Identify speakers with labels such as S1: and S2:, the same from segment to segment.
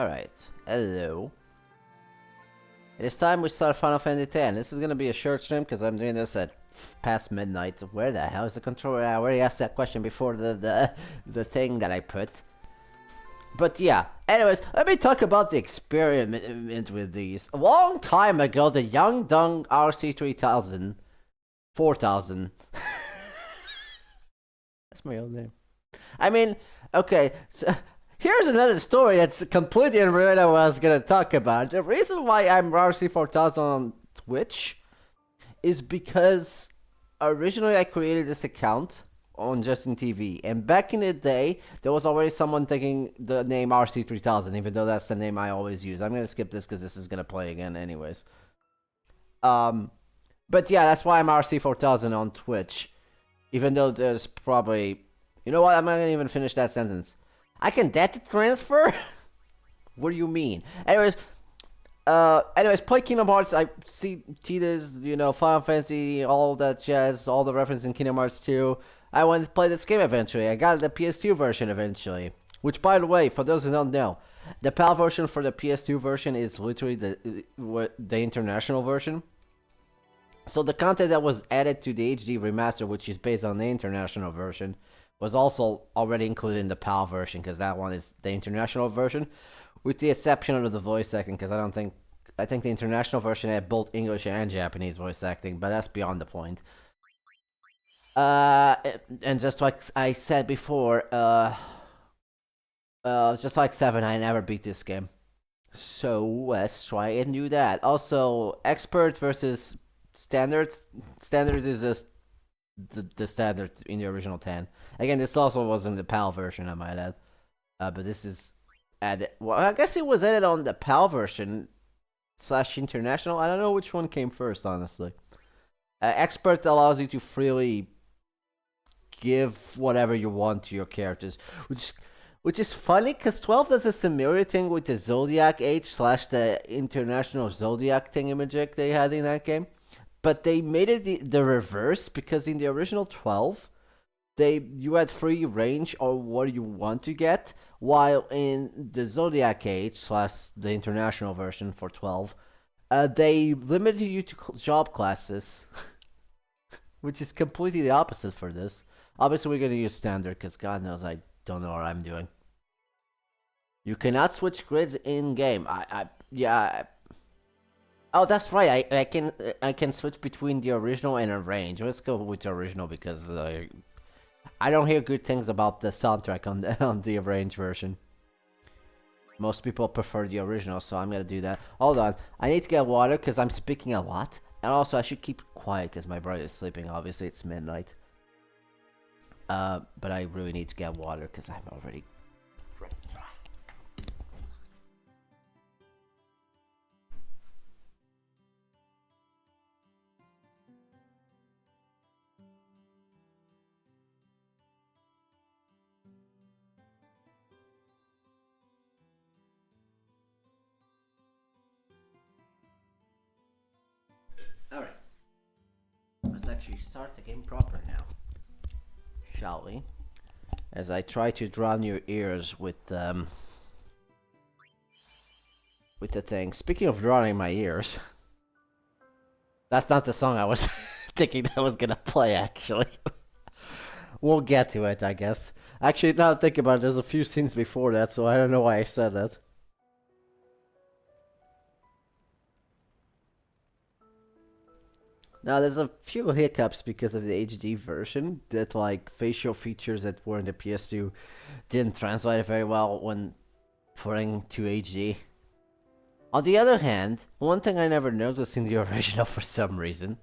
S1: Alright, hello. It is time we start Final Fantasy X. This is gonna be a short stream because I'm doing this at past midnight. Where the hell is the controller? I already asked that question before the thing that I put. But yeah, anyways, let me talk about the experiment with these. A long time ago, the Young Dung RC3000, 4000. That's my old name. I mean, okay, so here's another story that's completely unrelated to what I was gonna talk about. The reason why I'm RC4000 on Twitch is because originally I created this account on Justin TV, and back in the day, there was already someone taking the name RC3000, even though that's the name I always use. I'm gonna skip this because this is gonna play again anyways. But yeah, that's why I'm RC4000 on Twitch, even though there's probably... You know what, I'm not gonna even finish that sentence. I can data transfer? What do you mean? Anyways, play Kingdom Hearts. I see Tita's, Final Fantasy, all that jazz, all the references in Kingdom Hearts 2. I wanted to play this game eventually. I got the PS2 version eventually. Which, by the way, for those who don't know, the PAL version for the PS2 version is literally the international version. So the content that was added to the HD remaster, which is based on the international version, was also already included in the PAL version, because that one is the international version, with the exception of the voice acting, because I think the international version had both English and Japanese voice acting, but that's beyond the point. And just like I said before, just like 7, I never beat this game. So let's try and do that. Also, expert versus standards. Standards is just the standard in the original 10. Again, this also wasn't the PAL version, I might add. But this is added. Well, I guess it was added on the PAL version / international. I don't know which one came first, honestly. Expert allows you to freely give whatever you want to your characters, which is funny because 12 does a similar thing with the Zodiac Age / the international Zodiac thingamajig they had in that game. But they made it the reverse, because in the original 12, you had free range on what you want to get, while in the Zodiac Age / the international version for 12, they limited you to job classes, which is completely the opposite for this. Obviously, we're going to use standard, because God knows I don't know what I'm doing. You cannot switch grids in-game. Oh, that's right. I can switch between the original and Arrange. Let's go with the original because I don't hear good things about the soundtrack on the Arrange version. Most people prefer the original, so I'm gonna do that. Hold on, I need to get water because I'm speaking a lot, and also I should keep quiet because my brother is sleeping. Obviously, it's midnight. But I really need to get water because I'm already dry. Alright. Let's actually start the game proper now. Shall we? As I try to drown your ears with the thing. Speaking of drowning my ears, that's not the song I was thinking I was gonna play, actually. We'll get to it, I guess. Actually, now that I think about it, there's a few scenes before that, so I don't know why I said that. Now, there's a few hiccups because of the HD version, that like facial features that were in the PS2 didn't translate very well when putting to HD. On the other hand, one thing I never noticed in the original for some reason,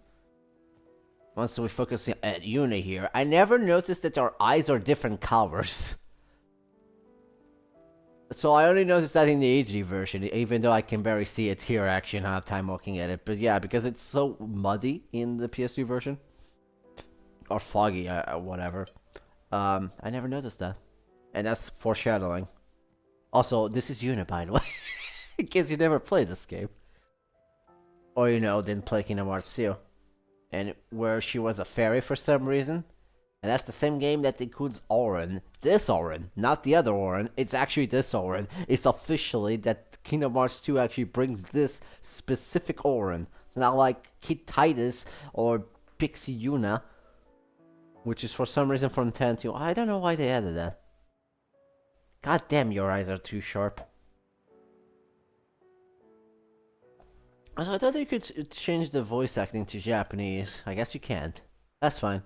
S1: once we focus at Yuna here, I never noticed that our eyes are different colors. So I only noticed that in the HD version, even though I can barely see it here actually, and I have time looking at it. But yeah, because it's so muddy in the PS2 version, or foggy, whatever. I never noticed that, and that's foreshadowing. Also, this is Yuna, by the way, in case you never played this game, or didn't play Kingdom Hearts 2, and where she was a fairy for some reason, And that's the same game that includes Auron. This Auron, not the other Auron. It's actually this Auron. It's officially that Kingdom Hearts 2 actually brings this specific Auron. It's not like Kid Titus or Pixie Yuna, which is for some reason from 10 to... I don't know why they added that. God damn, your eyes are too sharp. Also, I thought you could change the voice acting to Japanese. I guess you can't. That's fine.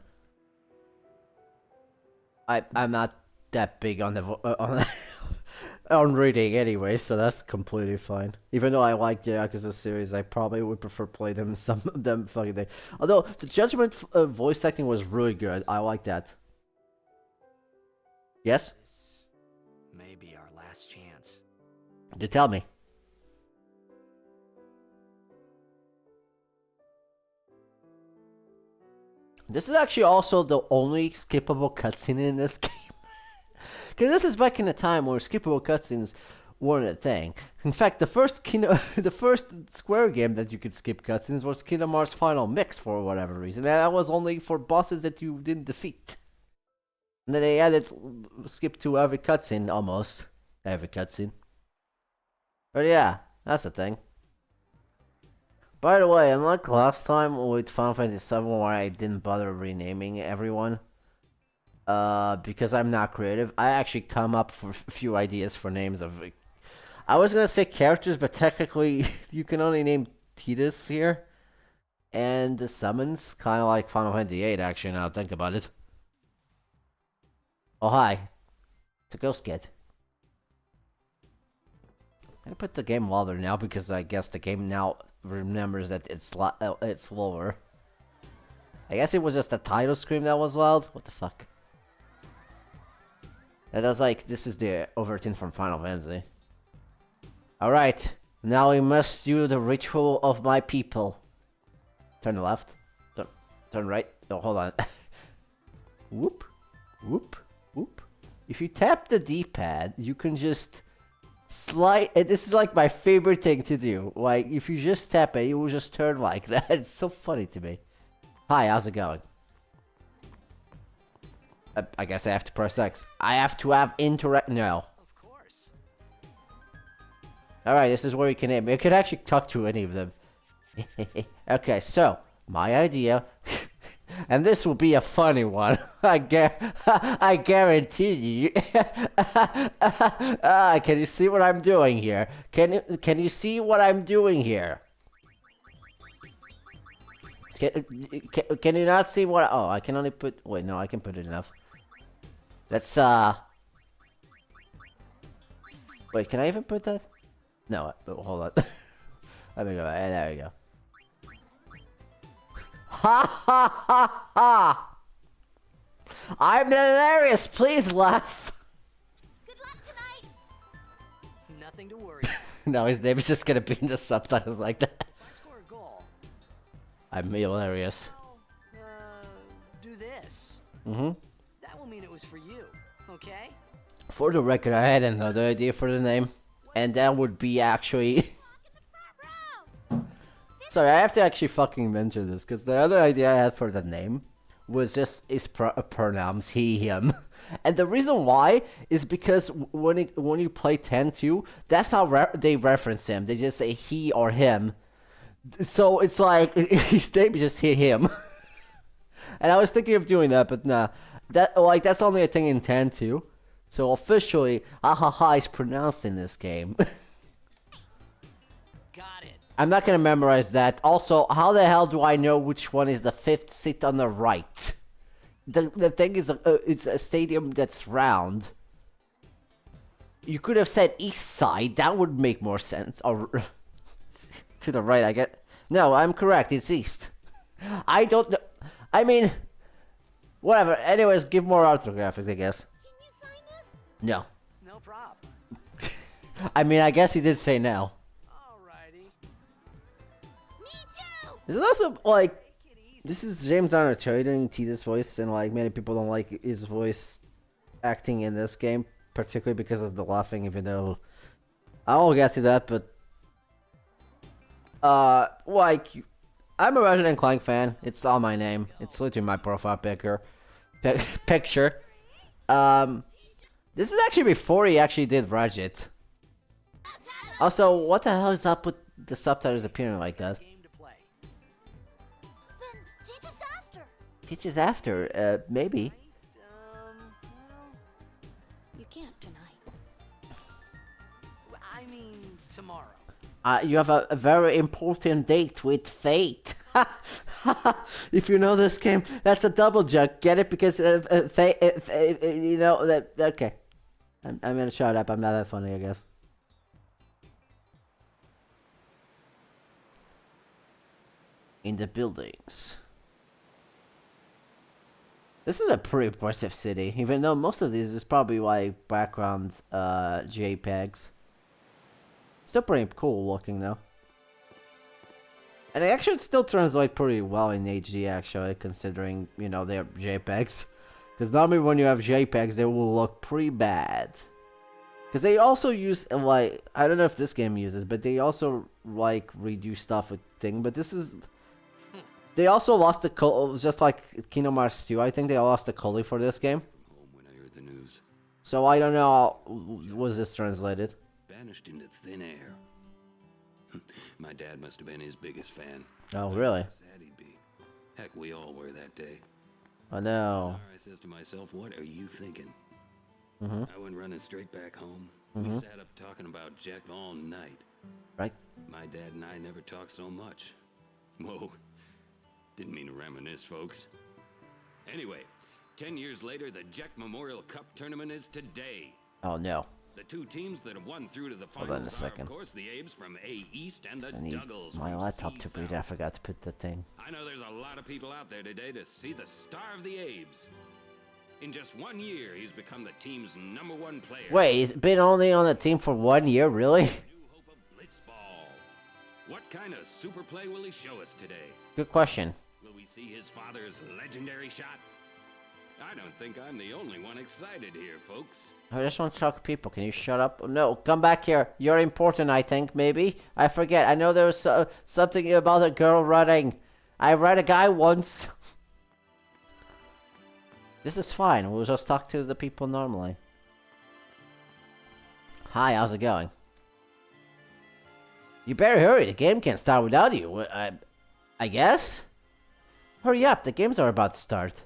S1: I'm not that big on the on reading anyway, so that's completely fine. Even though I like the Yakuza series, I probably would prefer play them some of them fucking day. Although the Judgment voice acting was really good, I like that. Yes.
S2: This may be our last chance.
S1: You tell me. This is actually also the only skippable cutscene in this game. Because this is back in the time where skippable cutscenes weren't a thing. In fact, the first Square game that you could skip cutscenes was Kingdom Hearts Final Mix for whatever reason. And that was only for bosses that you didn't defeat. And then they added skip to every cutscene, almost. Every cutscene. But yeah, that's the thing. By the way, unlike last time with Final Fantasy VII where I didn't bother renaming everyone, because I'm not creative, I actually come up with a few ideas for names of... I was gonna say characters, but technically you can only name Tidus here. And the summons, kind of like Final Fantasy VIII actually, now I think about it. Oh hi, it's a ghost kid. I put the game louder now because I guess the game now remembers that it's lower. I guess it was just the title screen that was loud. What the fuck? That was like, this is the overtune from Final Fantasy. Alright, now we must do the ritual of my people. Turn left. Turn right. No, hold on. Whoop. Whoop. Whoop. If you tap the D-pad, you can just... slide. This is like my favorite thing to do. Like, if you just tap it, it will just turn like that. It's so funny to me. Hi, how's it going? I guess I have to press X. I have to have interact. No.
S2: Of course.
S1: Alright, this is where you can aim. You could actually talk to any of them. Okay, so, my idea. And this will be a funny one. I guarantee you. Can you see what I'm doing here? Can you see what I'm doing here? Can you not see what? Oh, I can only put. Wait, no, I can put it enough. Let's Wait, can I even put that? No, hold on. Let me go. There we go. Ha ha ha ha! I'm hilarious. Please laugh.
S3: Good luck tonight.
S2: Nothing to worry.
S1: No, his name is just gonna be in the subtitles like that.
S2: If I score a goal,
S1: I'm hilarious.
S2: I'll, do this.
S1: Mm-hmm.
S2: That will mean it was for you, okay?
S1: For the record, I had another idea for the name, and that would be actually... Sorry, I have to actually fucking mention this, because the other idea I had for the name was just his pronouns, he, him. And the reason why is because when you play 10-2, that's how they reference him. They just say he or him. So it's like, his name is just he, him. And I was thinking of doing that, but nah. That's only a thing in 10-2. So officially, ahaha is pronounced in this game.
S2: Got it.
S1: I'm not gonna memorize that. Also, how the hell do I know which one is the fifth seat on the right? The thing is, it's a stadium that's round. You could have said east side. That would make more sense. Or to the right, I get. No, I'm correct. It's east. I don't know. I mean, whatever. Anyways, give more orthographics, I guess.
S3: Can you sign this?
S1: No.
S2: No problem.
S1: I mean, I guess he did say no.
S2: Alrighty.
S3: Me too.
S1: Is it also like?
S2: Take it easy.
S1: This is James Arnold doing Tita's voice, and like many people don't like his voice acting in this game, particularly because of the laughing. Even though I will get to that, but like I'm a Ratchet and Clank fan. It's on my name. It's literally my profile picker. picture. This is actually before he actually did Rajit. Also, what the hell is up with the subtitles appearing like that?
S2: Game to play.
S3: Then teach us after.
S1: Teaches after, maybe.
S2: Well,
S3: You can't tonight.
S2: I mean tomorrow.
S1: You have a very important date with fate. If you know this game, that's a double joke. Get it? Because fate, you know that. Okay, I'm gonna shut up. I'm not that funny, I guess. In the buildings. This is a pretty impressive city, even though most of these is probably like background JPEGs. Still pretty cool looking though. And it actually still translate pretty well in HD actually, considering, you know, they're JPEGs. Because normally when you have JPEGs, they will look pretty bad. Because they also use, like, I don't know if this game uses, but they also, like, redo stuff with thing. But this is... They also lost the color, just like Kingdom Hearts 2, I think they lost the color for this game.
S4: Home when I heard the news.
S1: So I don't know, was this translated?
S4: Vanished into thin air. My dad must have been his biggest fan.
S1: Oh, really?
S4: Sad he'd be. Heck, we all were that day.
S1: Oh, no.
S4: I says to myself, what are you thinking?
S1: Mm-hmm.
S4: I went running straight back home. We sat up talking about Jack all night.
S1: Right?
S4: My dad and I never talked so much. Whoa. Didn't mean to reminisce, folks. Anyway, 10 years later, the Jack Memorial Cup tournament is today.
S1: Oh, no.
S4: The two teams that have won through to the
S1: Hold on a
S4: finals are,
S1: second.
S4: of course, the Abes from A East and the
S1: I need
S4: Duggles
S1: my
S4: from
S1: laptop
S4: C
S1: to boot.
S4: South.
S1: I forgot to put the thing.
S4: I know there's a lot of people out there today to see the star of the Abes. In just 1 year, he's become the team's #1 player.
S1: Wait, he's been only on the team for 1 year, really?
S4: New hope of Blitzball. What kind of super play will he show us today?
S1: Good question.
S4: Will we see his father's legendary shot? I don't think I'm the only one excited here, folks.
S1: I just want to talk to people. Can you shut up? No, come back here. You're important, I think, maybe. I forget. I know there was something about a girl running. I read a guy once. This is fine. We'll just talk to the people normally. Hi, how's it going? You better hurry. The game can't start without you. I guess? Hurry up. The games are about to start.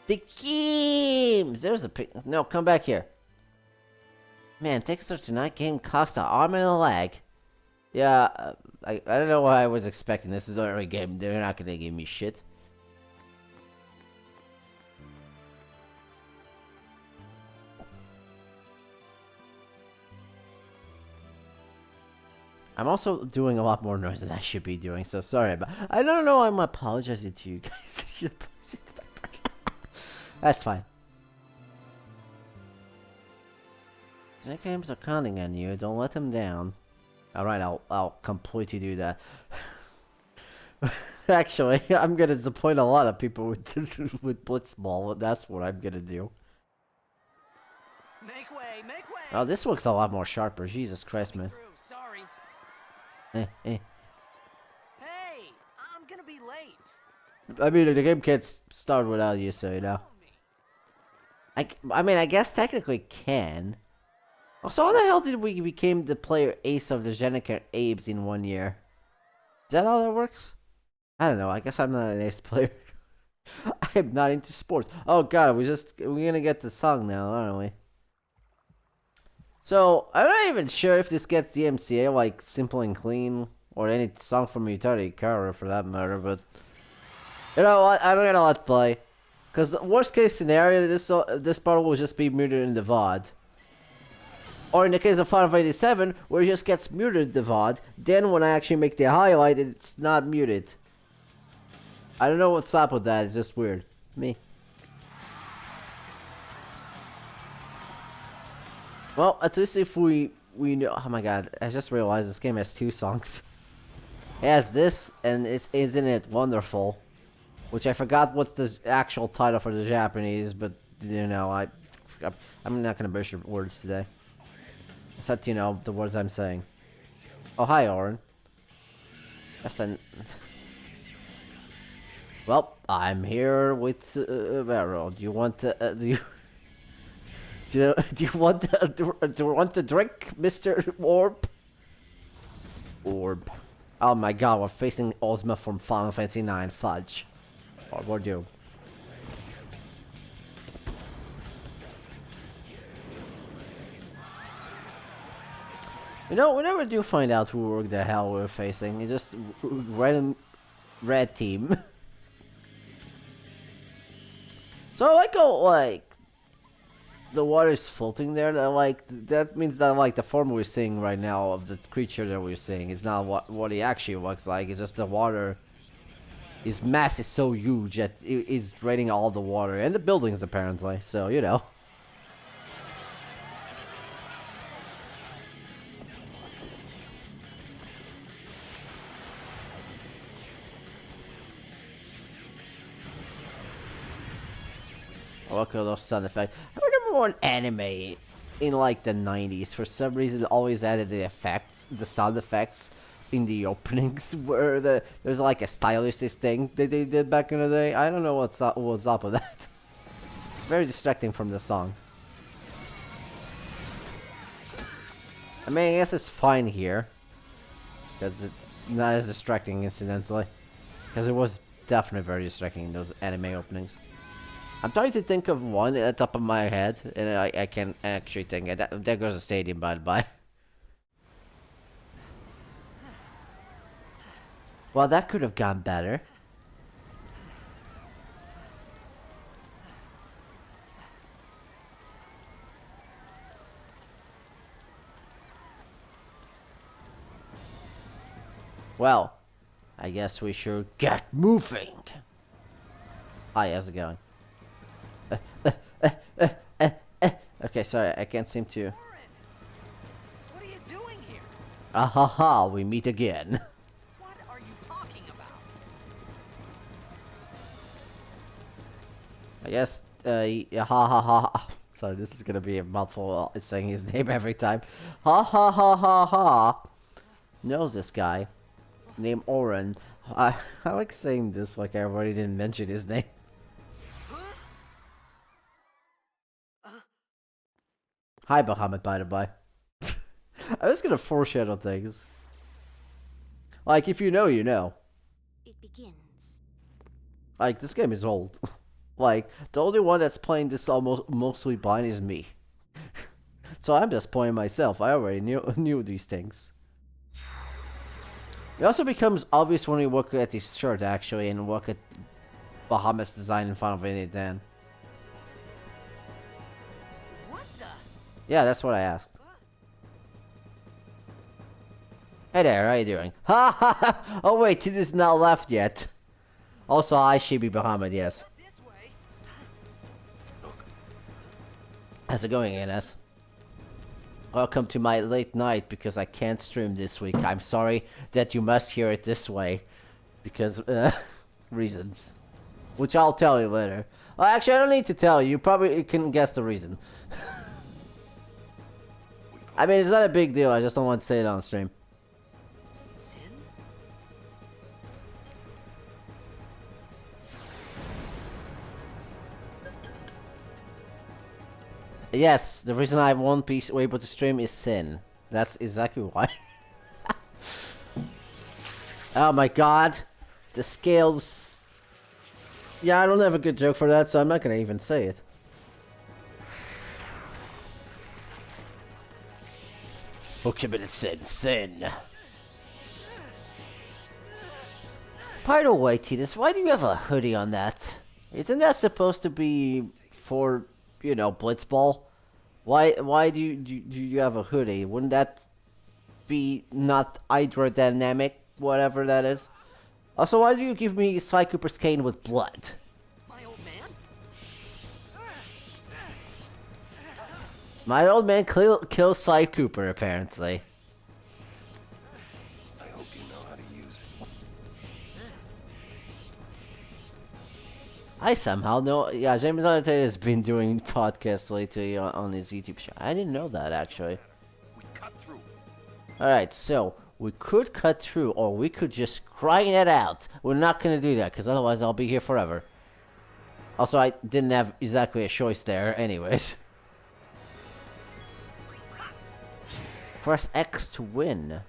S1: The games! There's a pic. No, come back here. Man, tickets for tonight game cost an arm and a leg. Yeah, I don't know what I was expecting. This is already a game. They're not gonna give me shit. I'm also doing a lot more noise than I should be doing, so sorry about. I don't know. I'm apologizing to you guys. That's fine. Tonight games are counting on you. Don't let them down. All right, I'll completely do that. Actually, I'm gonna disappoint a lot of people with with Blitzball. That's what I'm gonna do.
S2: Make way, make way.
S1: Oh, this looks a lot more sharper. Jesus Christ, man.
S2: Through. Sorry.
S1: Eh.
S2: Hey, I'm gonna be late.
S1: I mean, the game can't start without you, so you know. I mean, I guess technically can. Also, how the hell did we became the player ace of the Jenica Abes in 1 year? Is that how that works? I don't know. I guess I'm not an ace player. I'm not into sports. Oh god, we're gonna get the song now, aren't we? So I'm not even sure if this gets the MCA like Simple and Clean or any song from Utility Car for that matter, but you know what? I'm gonna let play. Because the worst case scenario, this part will just be muted in the VOD. Or in the case of Final Fantasy 7, where it just gets muted in the VOD, then when I actually make the highlight, it's not muted. I don't know what's up with that, it's just weird. Me. Well, at least if we know. Oh my god, I just realized this game has 2 songs. It has this, and isn't it wonderful? Which I forgot what's the actual title for the Japanese, but you know, I'm not gonna butcher words today. Except, you know, the words I'm saying. Oh, hi, Oren. That's an... Well, I'm here with Vero. Do you want do you want to drink, Mr. Orb? Orb. Oh my god, we're facing Ozma from Final Fantasy IX. Fudge. What we're doing. You know, we never do find out who the hell we're facing. It's just random red team. So I go like the water is floating there. That means that like the form we're seeing right now of the creature that we're seeing is not what he actually looks like. It's just the water. His mass is so huge that it is draining all the water and the buildings apparently. So you know. Look at those sound effects. I remember one anime in like the 90s. For some reason, it always added the effects, the sound effects in the openings where there's like a stylistic thing that they did back in the day. I don't know what's up with that. It's very distracting from the song. I mean, I guess it's fine here. Because it's not as distracting, incidentally. Because it was definitely very distracting in those anime openings. I'm trying to think of one at the top of my head, and I can actually think of that. There goes the stadium, by the by. Well, that could have gone better. Well, I guess we should get moving. Hi, how's it going? Okay, sorry, I can't seem to.
S2: Warren, what are you doing here?
S1: Ah ha ha, we meet again.
S2: What are you talking about?
S1: I guess, yeah, ha ha ha. Sorry, this is gonna be a mouthful saying his name every time. Ha ha ha ha ha. Knows this guy named Oren. I like saying this like I already didn't mention his name. Hi, Bahamut, by the by. I was gonna foreshadow things. Like, if you know, you know.
S3: It begins.
S1: Like, this game is old. Like, the only one that's playing this almost mostly blind is me. So I'm just playing myself. I already knew these things. It also becomes obvious when you look at his shirt, actually, and look at Bahamut's design in Final Fantasy X.
S2: What the?
S1: Yeah, that's what I asked. Hey there, how you doing? Ha ha ha! Oh wait, it is not left yet. Also, I Shibi Bahamut, yes.
S2: This way.
S1: How's it going, NS? Welcome to my late night because I can't stream this week. I'm sorry that you must hear it this way. Because, reasons. Which I'll tell you later. Well, actually, I don't need to tell you. You probably can guess the reason. I mean, it's not a big deal. I just don't want to say it on stream.
S2: Sin?
S1: Yes, the reason I won't be able to stream is sin. That's exactly why. Oh my god. The scales... Yeah, I don't have a good joke for that, so I'm not gonna even say it. Who committed sin? Sin. By the way, Titus, why do you have a hoodie on that? Isn't that supposed to be for, you know, Blitzball? Why do you have a hoodie? Wouldn't that be not hydrodynamic, whatever that is? Also, why do you give me Sly Cooper's cane with blood?
S2: My old man?
S1: My old man killed Sly Cooper, apparently.
S4: I hope you know how to use it.
S1: I somehow know. Yeah, James Annotated has been doing podcasts lately on his YouTube channel. I didn't know that, actually.
S4: We cut through.
S1: Alright, so, We could cut through, or we could just grind it out. We're not gonna do that, because otherwise I'll be here forever. Also, I didn't have exactly a choice there, anyways. Press X to win.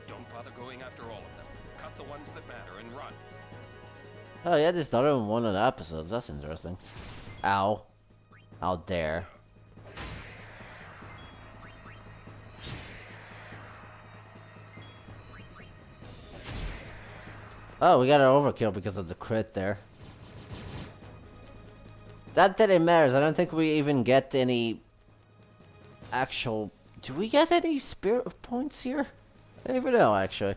S5: Don't bother going after all of them. Cut the ones that matter and run.
S1: Oh yeah, this started in one of the episodes. That's interesting. Ow. Out there. Oh, we got an overkill because of the crit there. That didn't matter. I don't think we even get any actual... Do we get any spirit points here? I don't even know, actually.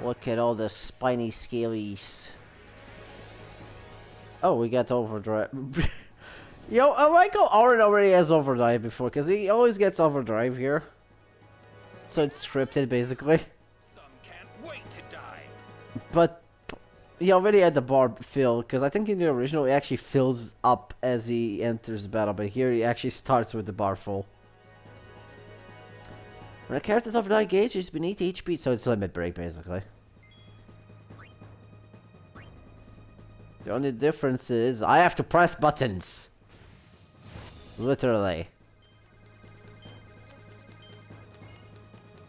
S1: Look at all the spiny scalies. Oh, we got overdrive. Yo, Michael Oren already has overdrive before, because he always gets overdrive here. So it's scripted, basically.
S5: Some can't wait to die.
S1: But he already had the bar filled, because I think in the original it actually fills up as he enters battle, but here he actually starts with the bar full. When a character's overdrive gauge is beneath HP, so it's limit break, basically. The only difference is I have to press buttons. Literally.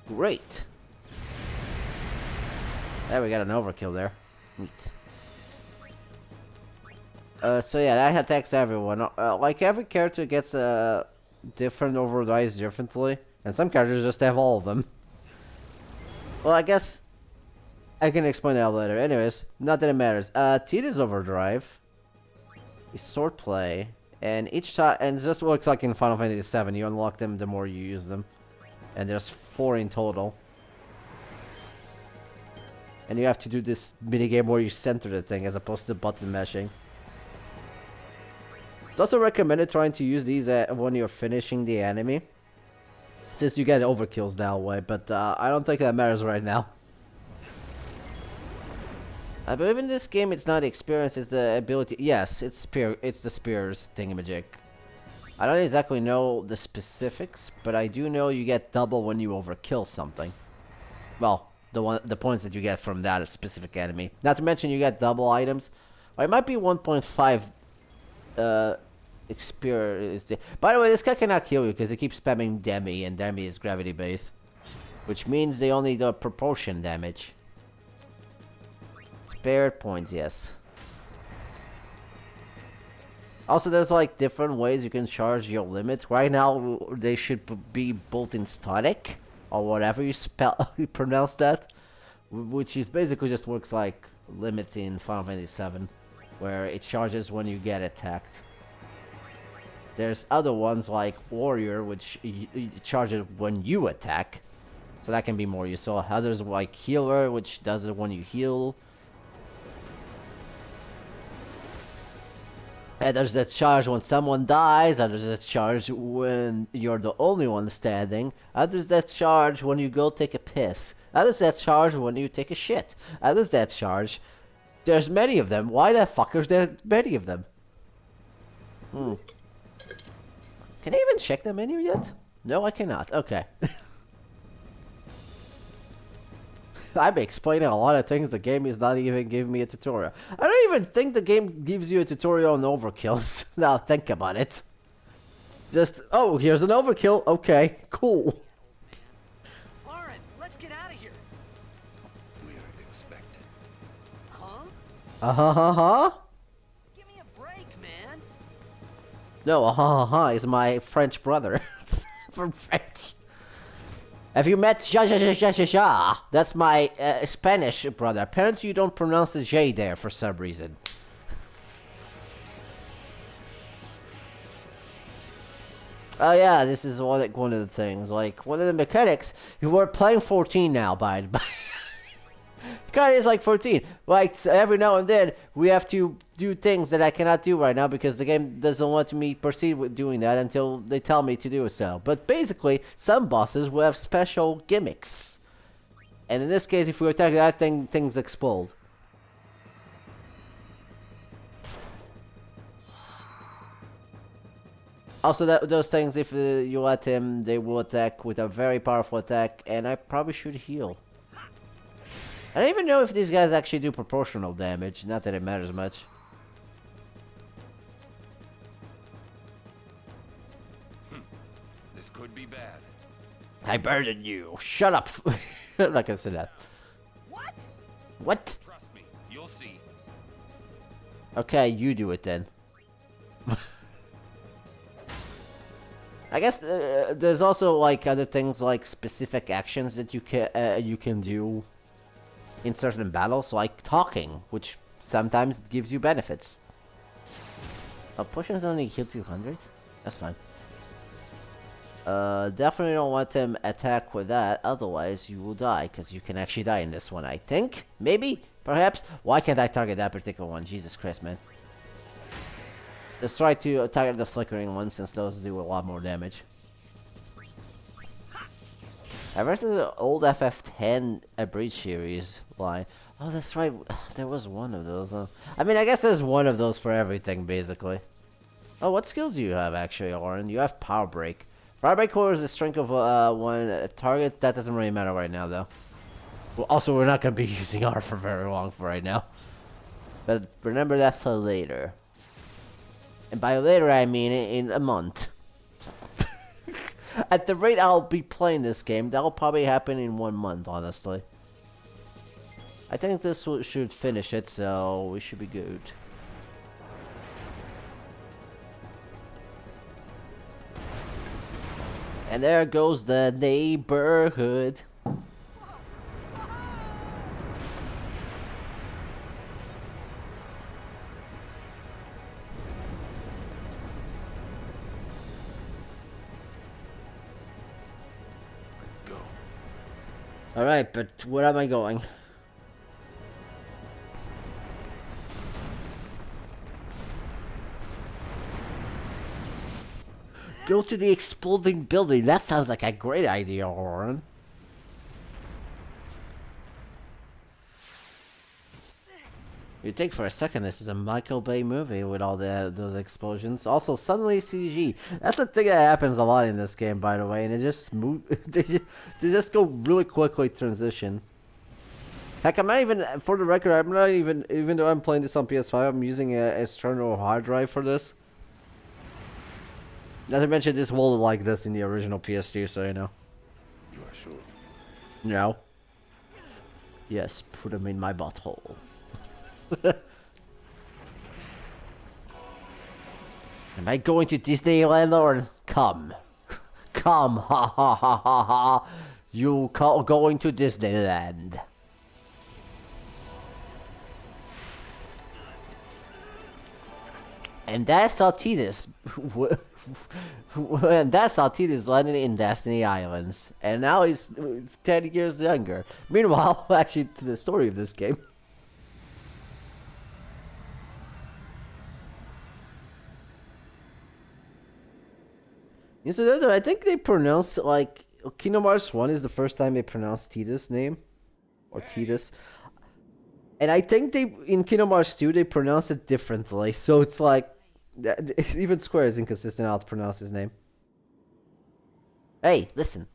S1: Great. There, we got an overkill there. Neat. So yeah, that attacks everyone. Like every character gets different overdrives differently, and some characters just have all of them. Well, I guess I can explain that later. Anyways, not that it matters. Tita's overdrive is swordplay, and each time, and it just looks like in Final Fantasy VII, you unlock them the more you use them, and there's 4 in total. And you have to do this minigame where you center the thing as opposed to button mashing. It's also recommended trying to use these when you're finishing the enemy, since you get overkills that way, but I don't think that matters right now. I believe in this game it's not experience, it's the ability. Yes, it's the spears thingamajig. I don't exactly know the specifics, but I do know you get double when you overkill something. Well, the points that you get from that specific enemy. Not to mention you get double items. Or it might be 1.5 experience. By the way, this guy cannot kill you because he keeps spamming Demi, and Demi is gravity based, which means they only do proportion damage. Spared points, yes. Also, there's like different ways you can charge your limit. Right now, they should be both in static, or whatever you you pronounce that, which is basically just works like limits in Final Fantasy VII, where it charges when you get attacked. There's other ones like Warrior, which charges when you attack, so that can be more useful. Others like Healer, which does it when you heal. And there's that charge when someone dies, others that charge when you're the only one standing, others that charge when you go take a piss, others that charge when you take a shit, others that charge... There's many of them. Why the fuck is there many of them? Can I even check the menu yet? No, I cannot. Okay. I'm explaining a lot of things. The game is not even giving me a tutorial. I don't even think the game gives you a tutorial on overkills. Now think about it. Just, oh, here's an overkill. Okay, cool.
S2: Lauren, let's get out of here.
S5: We're expected.
S2: Huh?
S1: Uh-huh.
S2: Give me a break, man.
S1: No, is my French brother. From French. Have you met Ja? That's my Spanish brother. Apparently you don't pronounce the J there for some reason. Oh yeah, this is one of the things. Like, one of the mechanics... You were playing 14 now, by the way. Hikari is like 14. Like, so every now and then, we have to do things that I cannot do right now because the game doesn't want me proceed with doing that until they tell me to do so. But basically, some bosses will have special gimmicks. And in this case, if we attack that thing, things explode. Also, those things, if you let him, they will attack with a very powerful attack, and I probably should heal. I don't even know if these guys actually do proportional damage, not that it matters much.
S5: This could be bad.
S1: I burden you. Shut up. I'm not gonna say that.
S2: What?
S1: What?
S5: Trust me, you'll see.
S1: Okay, you do it then. I guess there's also like other things like specific actions that you can do in certain battles, like talking, which sometimes gives you benefits. Oh, potions only heal 200? That's fine. Definitely don't want them attack with that, otherwise you will die, because you can actually die in this one, I think. Maybe? Perhaps? Why can't I target that particular one? Jesus Christ, man. Let's try to target the flickering one, since those do a lot more damage. Versus the old FF10 Breach series line. Oh, that's right. There was one of those. I mean, I guess there's one of those for everything, basically. Oh, what skills do you have, actually, Oren? You have Power Break. Power Break lowers the strength of one target. That doesn't really matter right now, though. Well, also, we're not going to be using R for very long for right now. But remember that for later. And by later, I mean in a month. At the rate I'll be playing this game, that'll probably happen in 1 month, honestly. I think this should finish it, so we should be good. And there goes the neighborhood. Alright, but where am I going? Go to the exploding building. That sounds like a great idea, Oren. You think for a second this is a Michael Bay movie with all those explosions. Also, suddenly CG. That's the thing that happens a lot in this game, by the way, and it just they just go really quickly transition. Heck, I'm not even, for the record, I'm not even though I'm playing this on PS5, I'm using a external hard drive for this. Not to mention, this will like this in the original PS2, so you know.
S5: You are sure?
S1: No. Yes, put them in my butthole. Am I going to Disneyland, or come? Come, ha ha ha ha ha. You going to Disneyland. And that's how Tidus. And that's how Tidus landed in Destiny Islands. And now he's 10 years younger. Meanwhile, actually, to the story of this game. So I think they pronounce, like, Kingdom Hearts 1 is the first time they pronounced Tidus' name. Or Tidus. And I think in Kingdom Hearts 2, they pronounce it differently. So it's like, even Square is inconsistent how to pronounce his name. Hey, listen.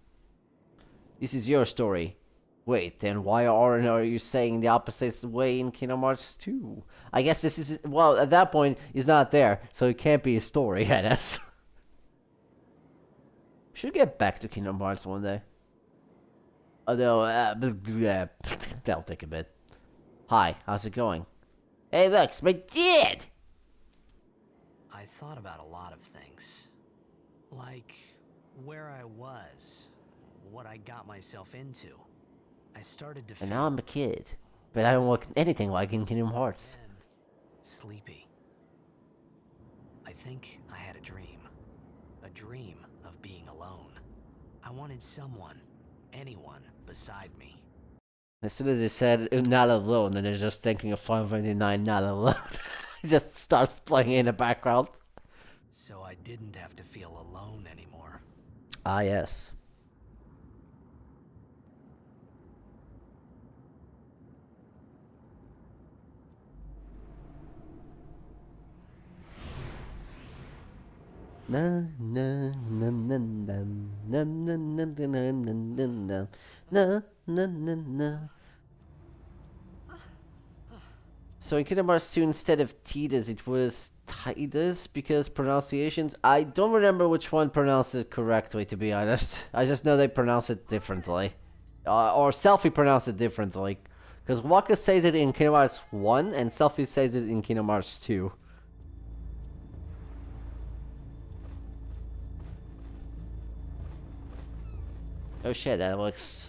S1: This is your story. Wait, then why are you saying the opposite way in Kingdom Hearts 2? I guess this is, well, at that point, he's not there. So it can't be a story, I guess. Should get back to Kingdom Hearts one day. Although, that'll take a bit. Hi, how's it going? Hey, look, it's my dad!
S2: I thought about a lot of things. Like where I was, what I got myself into. I started to
S1: And now I'm a kid. But I don't look anything like in Kingdom Hearts.
S2: sleepy. I think I had a dream. A dream of being alone. I wanted someone, anyone, beside me.
S1: As soon as he said not alone, and they're just thinking of Final Fantasy 9 not alone, it just starts playing in the background.
S2: So I didn't have to feel alone anymore.
S1: Ah, yes. Na na na na na na na na na na na na na na na. So in Kingdom Hearts 2, instead of Tidus, it was Tidus because pronunciations. I don't remember which one pronounced it correctly, to be honest. I just know they pronounce it differently, or Selfie pronounced it differently, because Waka says it in Kingdom Hearts 1 and Selfie says it in Kingdom Hearts 2. Oh shit, that looks...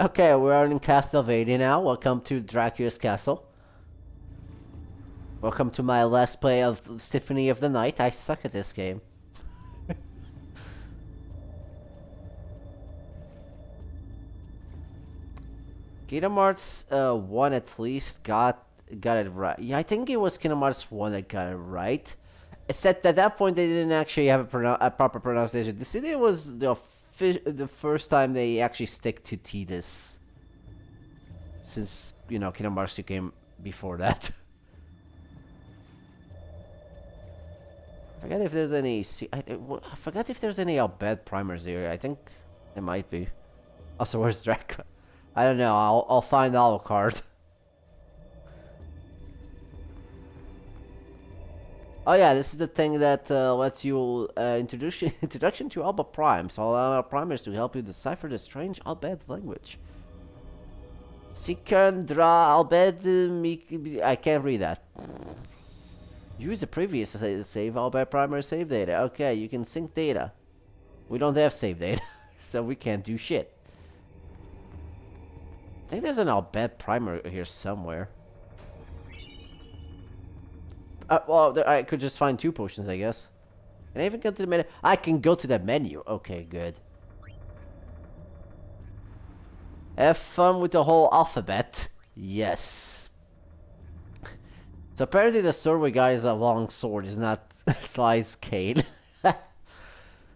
S1: Okay, we're in Castlevania now. Welcome to Dracula's Castle. Welcome to my last play of Symphony of the Night. I suck at this game. Kingdom Hearts 1 at least got it right. Yeah, I think it was Kingdom Hearts 1 that got it right. Except at that point they didn't actually have a proper pronunciation. The city was the first time they actually stick to Tidus. Since, you know, Kingdom Hearts 2 came before that. I forget if there's any... I forgot if there's any Albed primers here. I think there might be. Also, where's Draco? I don't know. I'll find Alucard. Oh yeah, this is the thing that lets you introduction to Alba Prime. So allow primers to help you decipher the strange Albed language. Sikandra Albed I can't read that. Use the previous save Albed primer save data. Okay, you can sync data. We don't have save data, so we can't do shit. I think there's an Albed primer here somewhere. Well, I could just find 2 potions, I guess. Can I even go to the menu? I can go to the menu. Okay, good. Have fun with the whole alphabet. Yes. So apparently the sword we got is a long sword. It's not Sly's cane.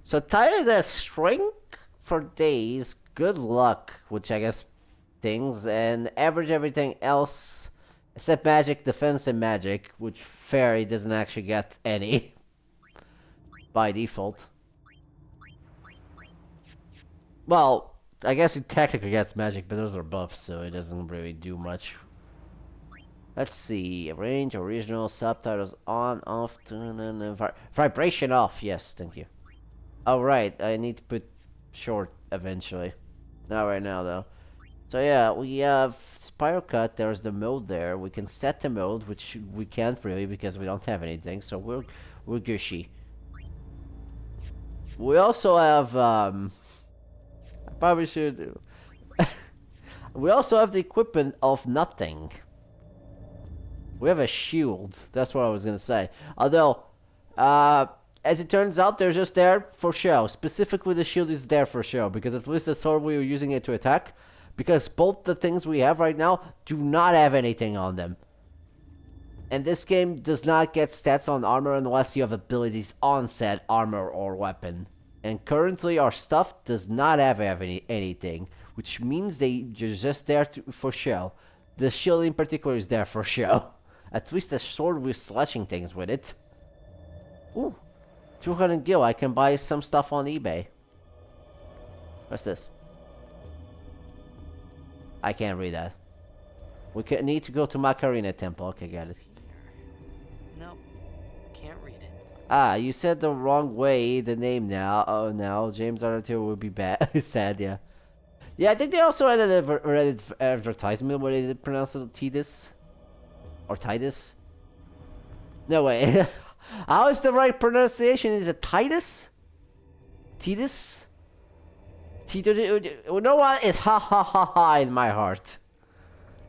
S1: So Titus has shrink for days. Good luck, which I guess things, and average everything else. Except magic, defense, and magic, which Fairy doesn't actually get any. By default. Well, I guess it technically gets magic, but those are buffs, so it doesn't really do much. Let's see. Range, original, subtitles on, off, vibration off. Yes, thank you. Alright, I need to put short eventually. Not right now, though. So yeah, we have Spiral Cut, there's the mode there. We can set the mode, which we can't really because we don't have anything, so we're gushy. We also have I probably should we also have the equipment of nothing. We have a shield, that's what I was gonna say. Although as it turns out, they're just there for show. Specifically the shield is there for show, because at least the sword we were using it to attack. Because both the things we have right now do not have anything on them. And this game does not get stats on armor unless you have abilities on said armor or weapon. And currently our stuff does not have anything. Which means they're just there for show. The shield in particular is there for show. At least the sword we're slashing things with it. Ooh. 200 gil, I can buy some stuff on eBay. What's this? I can't read that. We need to go to Macarena Temple. Okay, got it.
S2: Nope, can't read it.
S1: Ah, you said the wrong way, the name now. Oh, now James Arthur will be bad. Sad, yeah. Yeah, I think they also had an Reddit advertisement where they pronounce it Tidus. Or Titus. No way. How is the right pronunciation? Is it Titus? Tidus? You know what? It's ha ha ha ha in my heart.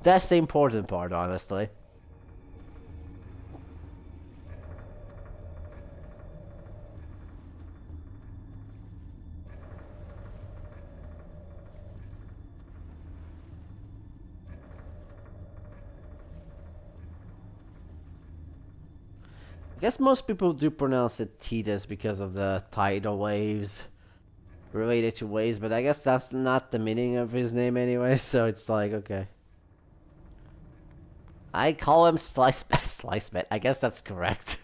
S1: That's the important part, honestly. I guess most people do pronounce it Titus because of the tidal waves related to waves, but I guess that's not the meaning of his name anyway, so it's like, okay. I call him Slice Bet. I guess that's correct.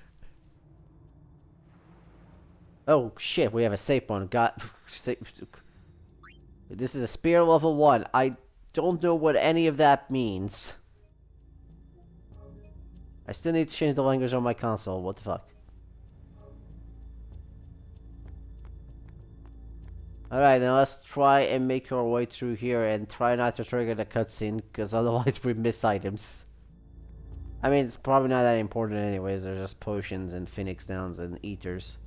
S1: Oh shit, we have a safe one. This is a spear level 1. I don't know what any of that means. I still need to change the language on my console. What the fuck? Alright, now let's try and make our way through here and try not to trigger the cutscene, because otherwise we miss items. I mean, it's probably not that important anyways. They're just potions and phoenix downs and eaters.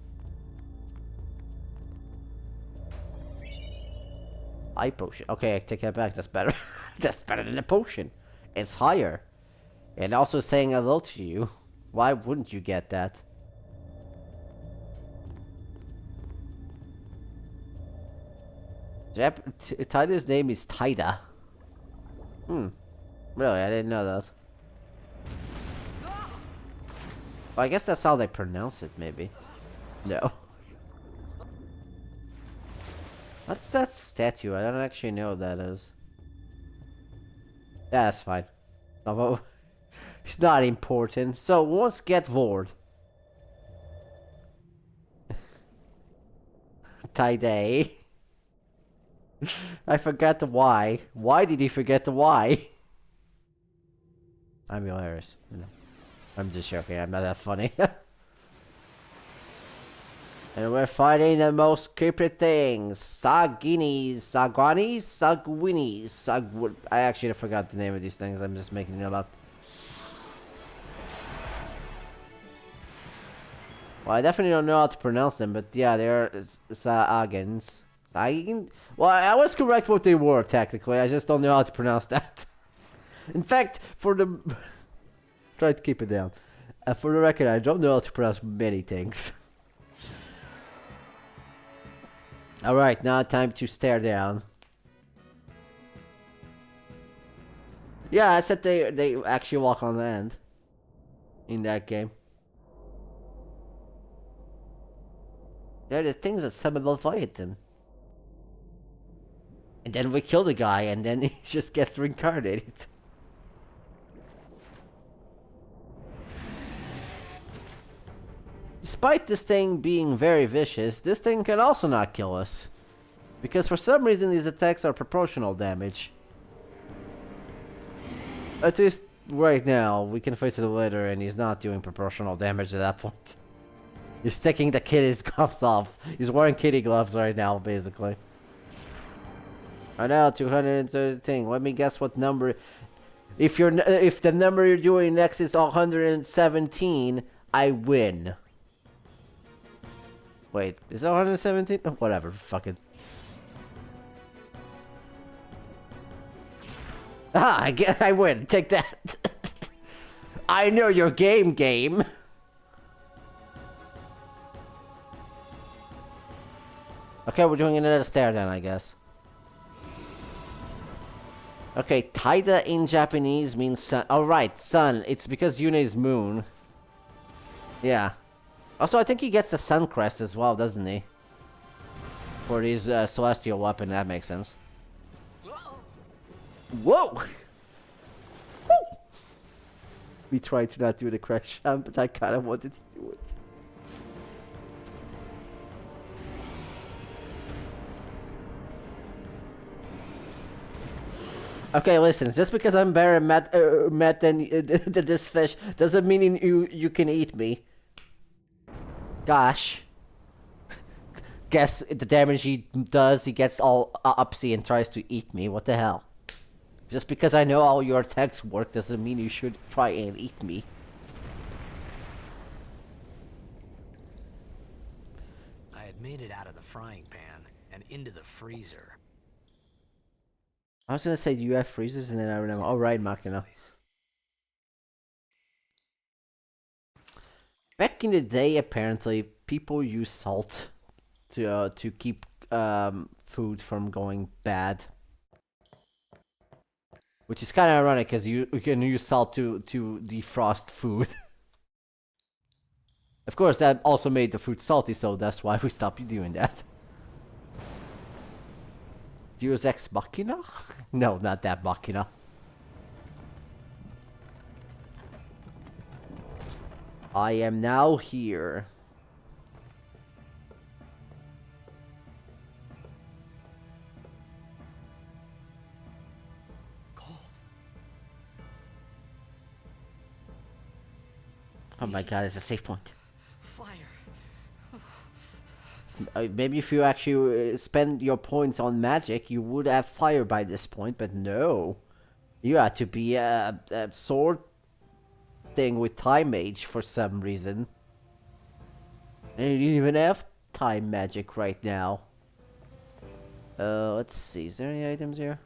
S1: Eye potion. Okay, I take that back. That's better. That's better than a potion. It's higher. And also saying hello to you. Why wouldn't you get that? Tida's name is Tida. Really? I didn't know that. Well, I guess that's how they pronounce it, maybe. No. What's that statue? I don't actually know what that is. Yeah, that's fine. It's not important. So, let's get VOD. Tide. I forgot the Y. Why did he forget the Y? I'm hilarious. No. I'm just joking. I'm not that funny. And we're fighting the most creepy things. Saguinis. I actually forgot the name of these things. I'm just making them up. Well, I definitely don't know how to pronounce them, but yeah, they're Sagans. Sagin? Well, I was correct what they were, technically. I just don't know how to pronounce that. In fact, for the... Try to keep it down. For the record, I don't know how to pronounce many things. Alright, now time to stare down. Yeah, I said they actually walk on land. In that game. They're the things that summon Leviathan. And then we kill the guy, and then he just gets reincarnated. Despite this thing being very vicious, this thing can also not kill us. Because for some reason these attacks are proportional damage. At least right now, we can face it later and he's not doing proportional damage at that point. He's taking the kitty's gloves off. He's wearing kitty gloves right now, basically. I know, 230 thing. Let me guess what number... If the number you're doing next is 117, I win. Wait, is that 117? Oh, whatever, fuck it. Ah, I win. Take that. I know your game. Okay, we're doing another stare down, I guess. Okay, Taida in Japanese means sun. Oh, right, sun. It's because Yune is moon. Yeah. Also, I think he gets the sun crest as well, doesn't he? For his celestial weapon, that makes sense. Whoa! Woo! We tried to not do the crash jump, but I kind of wanted to do it. Okay, listen. Just because I'm better met than this fish doesn't mean you can eat me. Gosh. Guess the damage he does, he gets all upsy and tries to eat me. What the hell? Just because I know all your attacks work doesn't mean you should try and eat me.
S2: I had made it out of the frying pan and into the freezer.
S1: I was gonna say, do you have freezers? And then I remember, oh right, Machina. Back in the day, apparently, people use salt to keep food from going bad. Which is kind of ironic, because you can use salt to defrost food. Of course, that also made the food salty, so that's why we stopped doing that. Deus Ex Machina? No, not that Machina. I am now here. Oh my god, it's a safe point.
S2: Fire.
S1: Maybe if you actually spend your points on magic, you would have fire by this point, but no. You had to be a sword thing with time mage for some reason. And you didn't even have time magic right now. Let's see, is there any items here?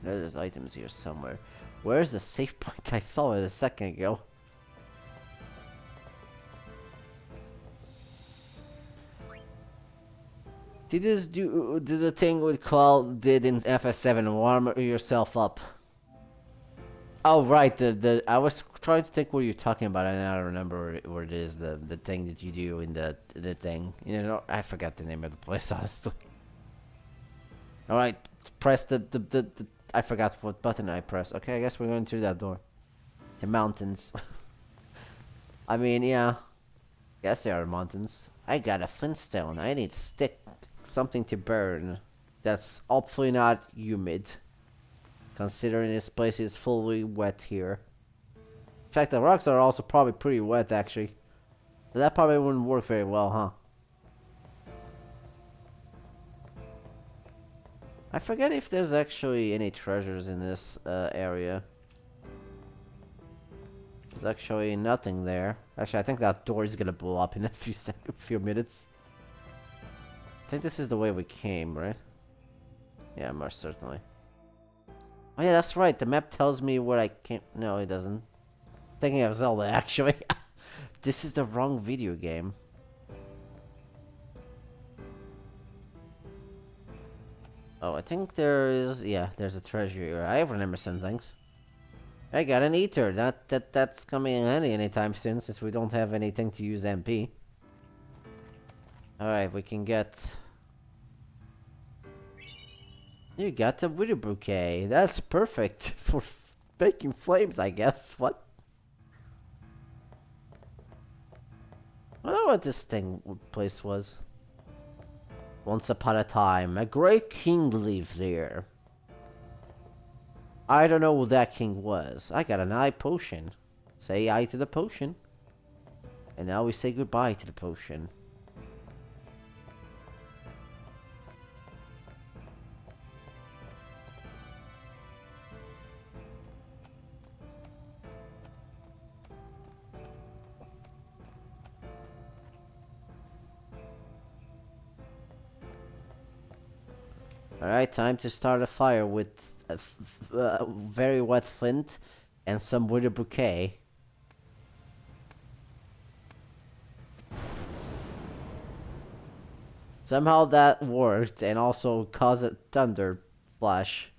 S1: No, there's items here somewhere. Where's the safe point? I saw it a second ago. Did this do the thing with Cloud did in FS7, warm yourself up? Oh right, the I was trying to think what you're talking about, and I don't remember what it is, the thing that you do in the thing. You know, I forgot the name of the place honestly. All right, press the I forgot what button I pressed. Okay, I guess we're going through that door. The mountains. I mean, yeah. Guess there are mountains. I got a flintstone. I need stick. Something to burn. That's hopefully not humid. Considering this place is fully wet here. In fact, the rocks are also probably pretty wet actually. So that probably wouldn't work very well, huh? I forget if there's actually any treasures in this area. There's actually nothing there. Actually, I think that door is gonna blow up in a few minutes. I think this is the way we came, right? Yeah, most certainly. Oh yeah, that's right. The map tells me where I came. No, it doesn't. Thinking of Zelda, actually. This is the wrong video game. Oh, I think there is. Yeah, there's a treasure here. I remember some things. I got an eater. That's coming in handy anytime soon, since we don't have anything to use MP. Alright, we can get... You got the widow bouquet. That's perfect for making flames, I guess. What? I don't know what this place was. Once upon a time, a great king lived there. I don't know who that king was. I got an eye potion. Say aye to the potion. And now we say goodbye to the potion. Alright, time to start a fire with a very wet flint and some widow bouquet. Somehow that worked and also caused a thunder flash.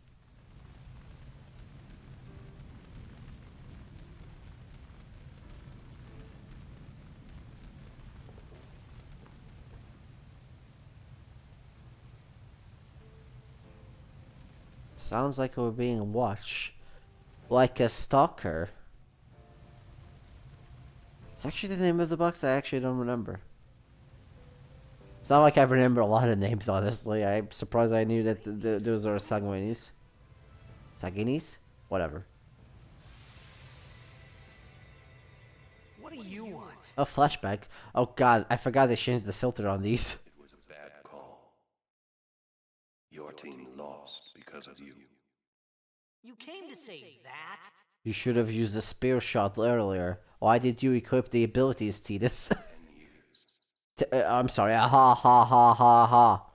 S1: Sounds like we're being watched. Like a stalker. It's actually the name of the box I actually don't remember. It's not like I remember a lot of names, honestly. I'm surprised I knew that those are Sanguinis. Sanguinis? Whatever.
S2: What do you want?
S1: A flashback. Oh god, I forgot they changed the filter on these.
S5: It was a bad call. Your team lost because of you.
S2: You came to say that?
S1: You should have used the spear shot earlier. Why did you equip the abilities, Titus?
S5: 10 years.
S1: I'm sorry. Ha ha ha ha ha.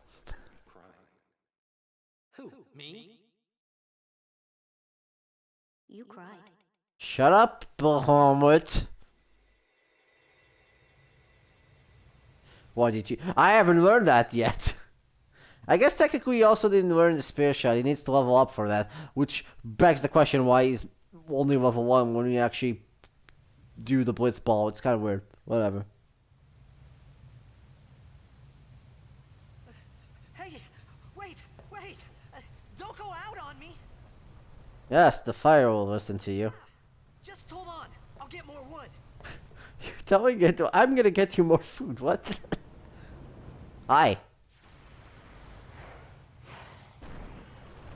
S5: Crying.
S2: Who? Me?
S3: You cried.
S1: Shut up, Bahamut. What did you... I haven't learned that yet. I guess technically he also didn't learn the spear shot. He needs to level up for that. Which begs the question why he's only level 1 when we actually do the blitz ball. It's kind of weird. Whatever.
S2: Hey, wait! Don't go out on me!
S1: Yes, the fire will listen to you.
S2: Just hold on. I'll get more wood.
S1: You're telling it to, I'm gonna get you more food. What? Hi.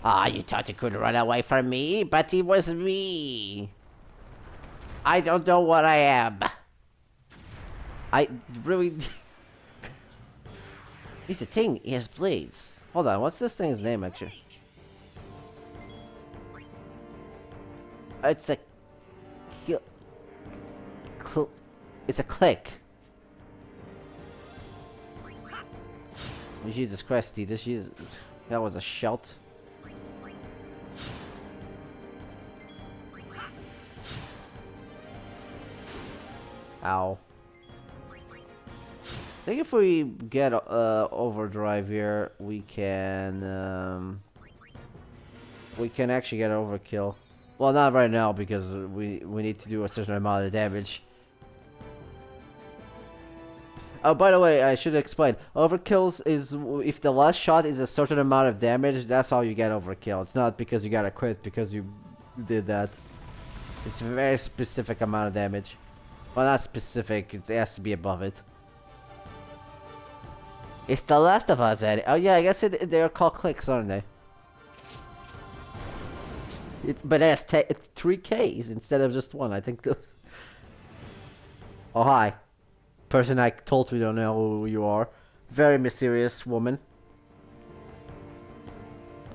S1: Ah, you thought you could run away from me, but it was me. I don't know what I am. I really... Here's the thing, he has blades. Hold on, what's this thing's name, actually? It's a... It's a click. Jesus Christ, dude, that was a shout. Ow. I think if we get overdrive here, we can actually get overkill. Well, not right now because we need to do a certain amount of damage. Oh, by the way, I should explain. Overkills is if the last shot is a certain amount of damage, that's how you get overkill. It's not because you got a crit because you did that. It's a very specific amount of damage. Well, not specific. It has to be above it. It's The Last of Us, Eddie. Oh yeah, I guess they're called clicks, aren't they? But it has 3 Ks instead of just 1. I think. Oh hi. Person I totally don't know who you are. Very mysterious woman.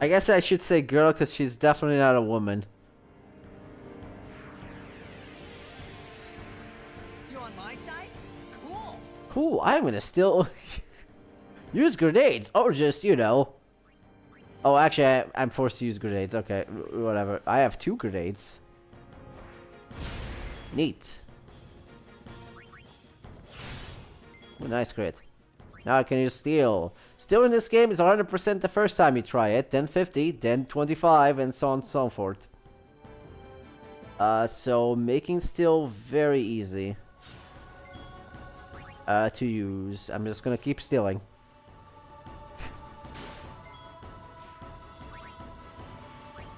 S1: I guess I should say girl because she's definitely not a woman.
S2: You on my side? Cool.
S1: Cool, I'm gonna still use grenades or just, you know. Oh, actually, I'm forced to use grenades. Okay, whatever. I have 2 grenades. Neat. Ooh, nice crit. Now I can use steel. Steel in this game is 100% the first time you try it, then 50, then 25, and so on and so forth. So making steel very easy to use. I'm just gonna keep stealing.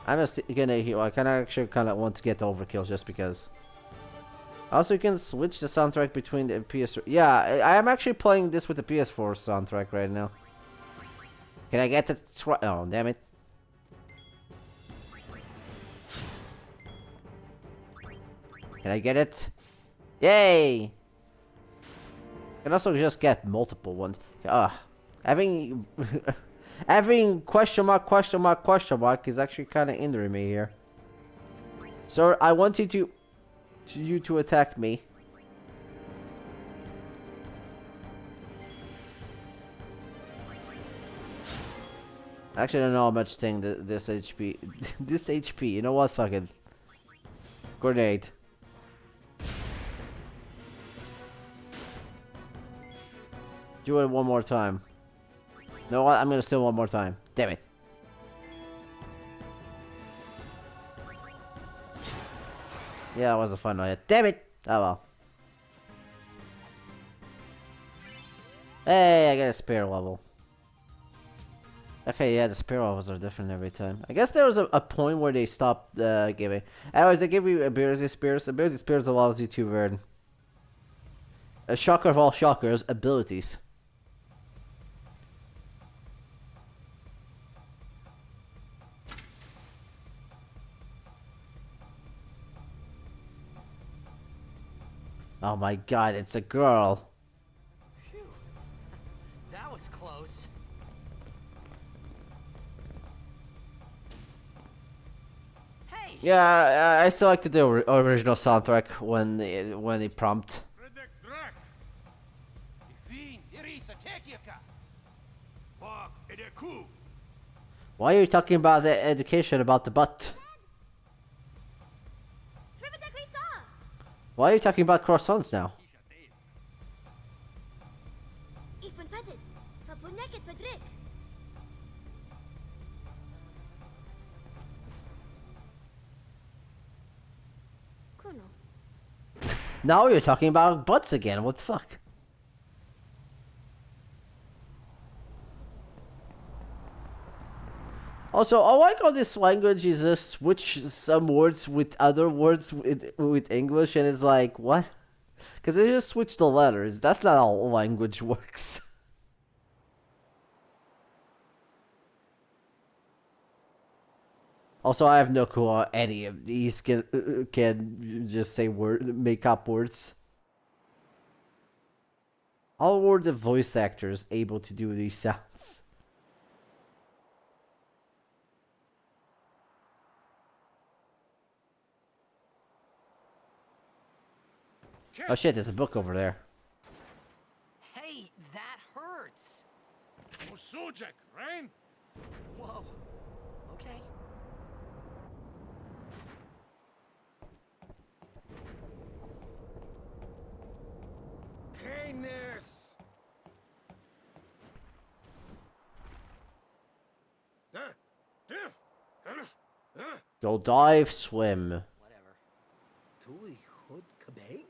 S1: I'm just gonna heal. I actually kind of want to get the overkill just because. Also, you can switch the soundtrack between the PS4. Yeah, I am actually playing this with the PS4 soundtrack right now. Can I get to try? Oh, damn it. Can I get it? Yay! Can also just get multiple ones. Having having question mark is actually kind of hindering me here. Sir, I want you to attack me. Actually, I don't know how much thing this HP. This HP. You know what? Fuck it. Grenade. Do it one more time. You know what? I'm gonna steal one more time. Damn it. Yeah, it was a fun night. Damn it! Oh well. Hey, I got a spare level. Okay, yeah, the spare levels are different every time. I guess there was a point where they stopped giving. Anyways, they give you ability spears. Ability spears allows you to earn a shocker of all shockers, abilities. Oh my god, it's a girl.
S2: Phew. That was close. Hey!
S1: Yeah, I selected the original soundtrack when the prompt. Why are you talking about the education about the butt? Why are you talking about croissants now? Now you're talking about butts again. What the fuck? Also, I like how this language is just switch some words with other words with English, and it's like, what? Because they just switch the letters. That's not how language works. Also, I have no clue how any of these can just say make up words. How were the voice actors able to do these sounds? Oh shit, there's a book over there.
S2: Hey, that hurts.
S6: Sujek, right?
S2: Whoa. Okay.
S6: Kindness.
S1: Go dive, swim.
S2: Whatever.
S6: Tui hud kabeg?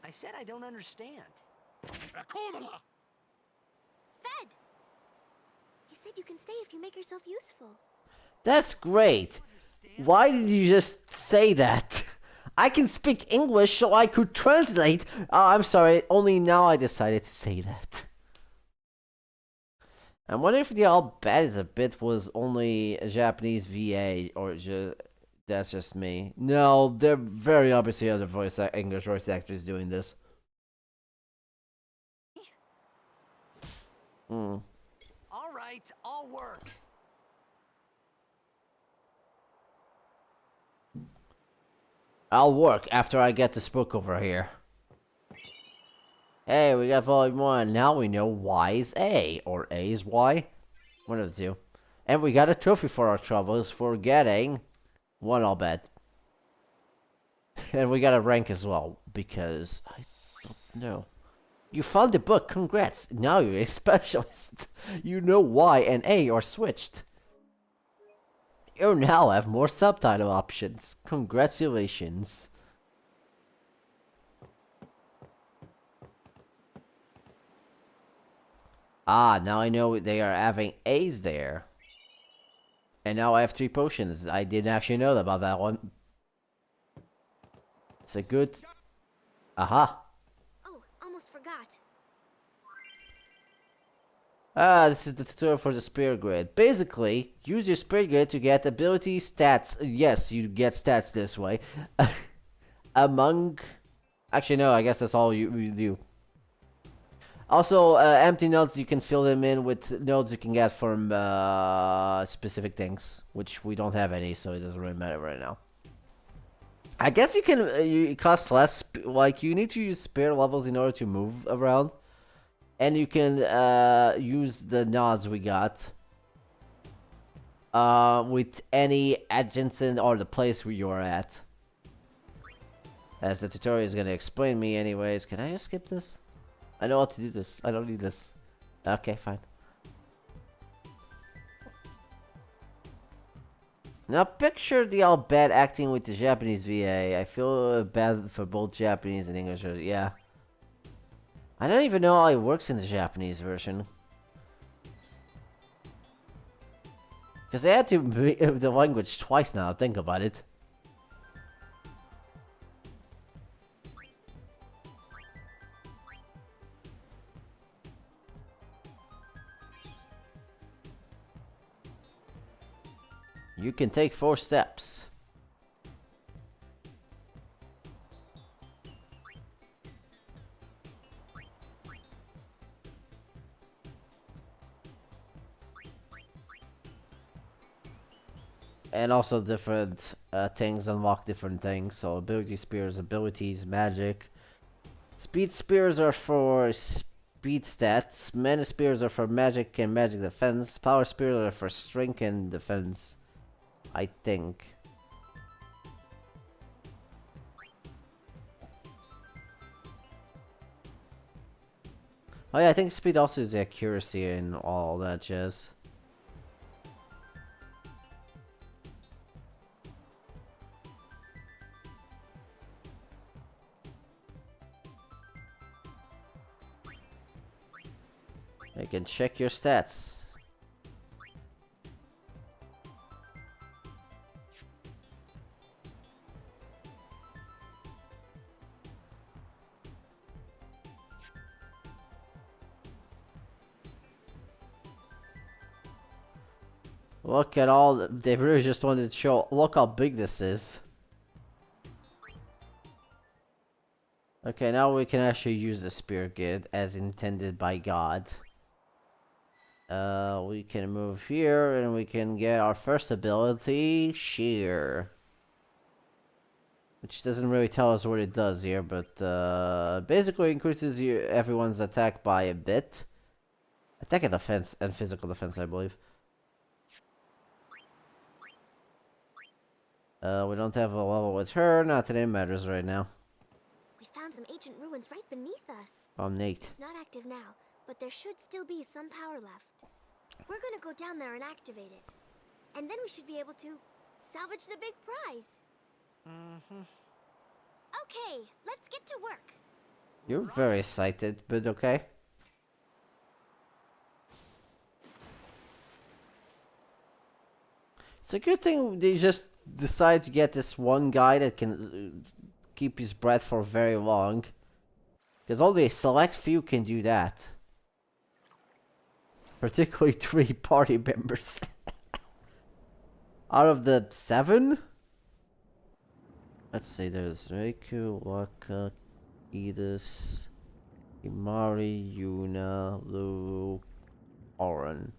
S2: I said I don't understand.
S6: Akomala!
S3: Fed! He said you can stay if you make yourself useful.
S1: That's great. Why did you just say that? I can speak English, so I could translate. I'm sorry, only now I decided to say that. I wonder if the All Bad is a bit was only a Japanese VA, or that's just me. No, they're very obviously other English voice actors doing this.
S2: All right, I'll work.
S1: I'll work after I get this book over here. Hey, we got volume 1. Now we know Y is A, or A is Y. One of the two. And we got a trophy for our troubles for getting one All Bad. And we got a rank as well, because I don't know. You found the book, congrats. Now you're a specialist. You know Y and A are switched. You now have more subtitle options. Congratulations. Ah, now I know they are having A's there. And now I have 3 potions. I didn't actually know about that one. It's a good... Aha.
S3: Oh, almost forgot.
S1: Ah, this is the tutorial for the Spirit Grid. Basically, use your Spirit Grid to get ability stats. Yes, you get stats this way. Among... Actually, no, I guess that's all you do. Also, empty nodes, you can fill them in with nodes you can get from specific things. Which we don't have any, so it doesn't really matter right now. I guess you can... it costs less... Like, you need to use spirit levels in order to move around. And you can use the nods we got with any adjacent or the place where you're at. As the tutorial is gonna explain me anyways. Can I just skip this? I know how to do this. I don't need this. Okay, fine. Now picture the All Bad acting with the Japanese VA. I feel bad for both Japanese and English. Yeah. I don't even know how it works in the Japanese version. Because I had to make the language twice now, think about it. You can take 4 steps. And also different things unlock different things. So ability spears, abilities, magic. Speed spears are for speed stats. Mana spears are for magic and magic defense. Power spears are for strength and defense. I think. Oh yeah, I think speed also is accuracy and all that jazz. You can check your stats. Look at all, they really just wanted to show, look how big this is. Okay, now we can actually use the spear grid as intended by God. We can move here and we can get our first ability, Shear. Which doesn't really tell us what it does here, but basically increases everyone's attack by a bit. Attack and defense and physical defense, I believe. We don't have a level with her, not that it matters right now.
S3: We found some ancient ruins right beneath us.
S1: I'm Nate.
S3: It's not active now, but there should still be some power left. We're gonna go down there and activate it. And then we should be able to salvage the big prize. Okay, let's get to work.
S1: You're very excited, but okay. It's a good thing they just decide to get this one guy that can keep his breath for very long. Because only a select few can do that. Particularly 3 party members. Out of the 7? Let's see, there's Reiku, Waka, Edis, Imari, Yuna, Lulu, Oren.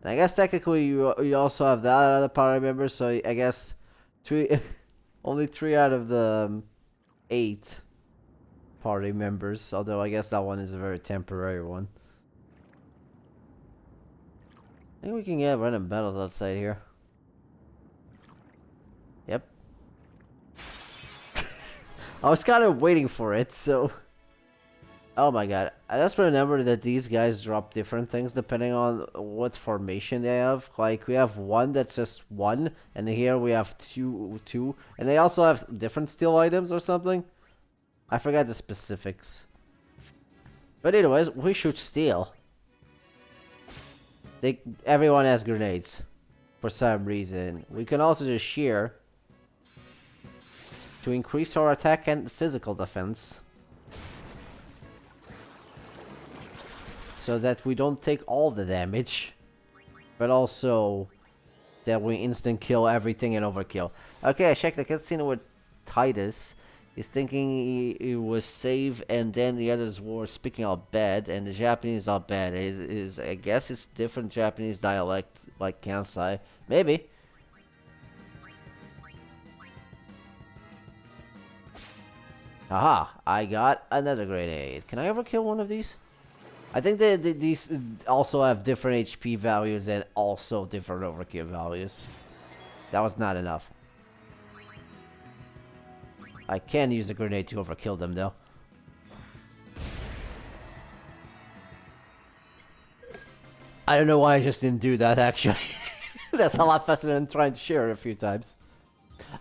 S1: And I guess technically you also have that other party member, so I guess 3 only 3 out of the 8 party members, although I guess that one is a very temporary one. I think we can get random battles outside here. Yep. I was kind of waiting for it, so... Oh my god. I just remember that these guys drop different things depending on what formation they have. Like, we have one that's just 1, and here we have two. And they also have different steal items or something. I forgot the specifics. But anyways, we should steal. Everyone has grenades. For some reason. We can also just shear. To increase our attack and physical defense. So that we don't take all the damage. But also that we instant kill everything and overkill. Okay, I checked the cutscene with Titus. He's thinking he was safe and then the others were speaking out bad and the Japanese are bad. I guess it's different Japanese dialect like Kansai. Maybe. Aha, I got another grenade. Can I ever kill one of these? I think these also have different HP values and also different overkill values. That was not enough. I can use a grenade to overkill them though. I don't know why I just didn't do that actually. That's a lot faster than trying to share a few times.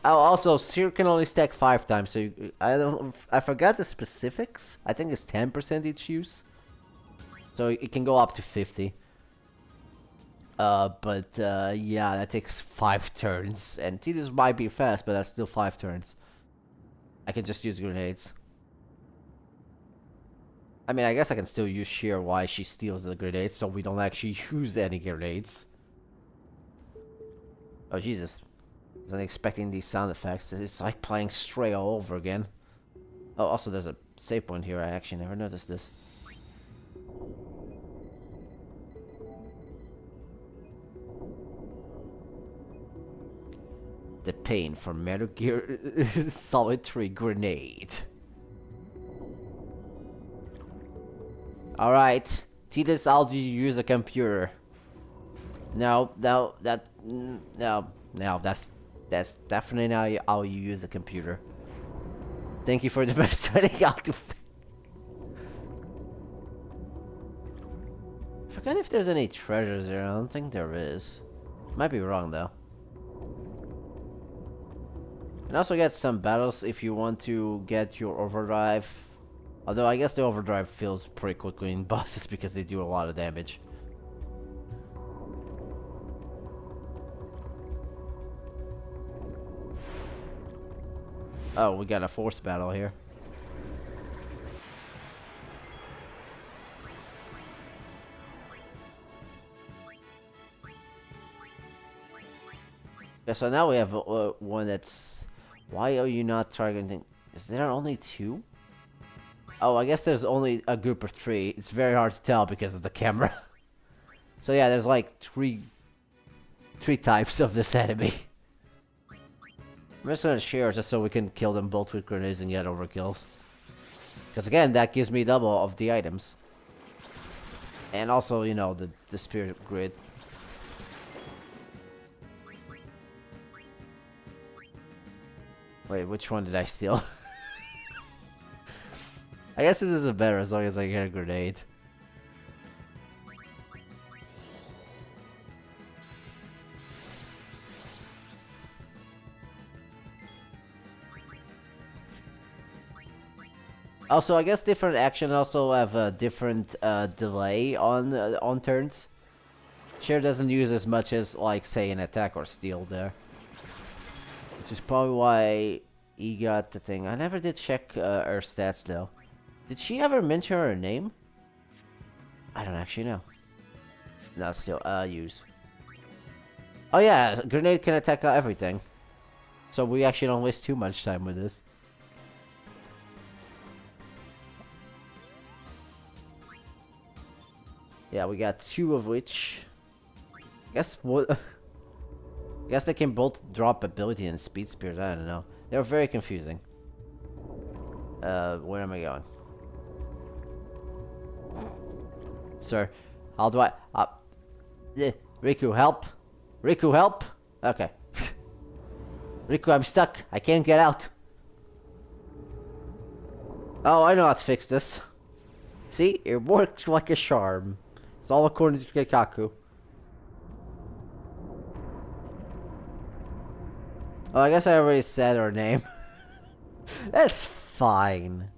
S1: Oh, also, Seer can only stack 5 times, so I forgot the specifics. I think it's 10% each use. So it can go up to 50. Yeah, that takes 5 turns. And Tidus might be fast, but that's still 5 turns. I can just use grenades. I mean, I guess I can still use Sheer while she steals the grenades, so we don't actually use any grenades. Oh, Jesus. I wasn't expecting these sound effects. It's like playing Stray all over again. Oh, also there's a save point here. I actually never noticed this. The pain from Metal Gear Solid 3 grenade. Alright, Titus, how do you use a computer? No, that's definitely not how you use a computer. Thank you for demonstrating how to. I forgot if there's any treasures there. I don't think there is. Might be wrong though. You can also get some battles if you want to get your overdrive Although I guess the overdrive fills pretty quickly in bosses because they do a lot of damage. Oh, we got a force battle here. Yeah, so now we have one that's... Why are you not targeting... Is there only 2? Oh, I guess there's only a group of 3. It's very hard to tell because of the camera. So yeah, there's like three types of this enemy. I'm just gonna share just so we can kill them both with grenades and get overkills. Because again, that gives me double of the items. And also, you know, the spirit grid. Wait, which one did I steal? I guess it isn't better as long as I get a grenade. Also, I guess different action also have a different delay on turns. Share doesn't use as much as, like, say, an attack or steal there. Which is probably why he got the thing. I never did check her stats, though. Did she ever mention her name? I don't actually know. No, still, use. Oh yeah, grenade can attack everything. So we actually don't waste too much time with this. Yeah, we got 2 of which... Guess what... I guess they can both drop ability and speed spears, I don't know. They're very confusing. Where am I going? Sir, how do I... Riku, help! Riku, help! Okay. Riku, I'm stuck. I can't get out. Oh, I know how to fix this. See? It works like a charm. It's all according to Keikaku. Oh, I guess I already said her name. That's fine.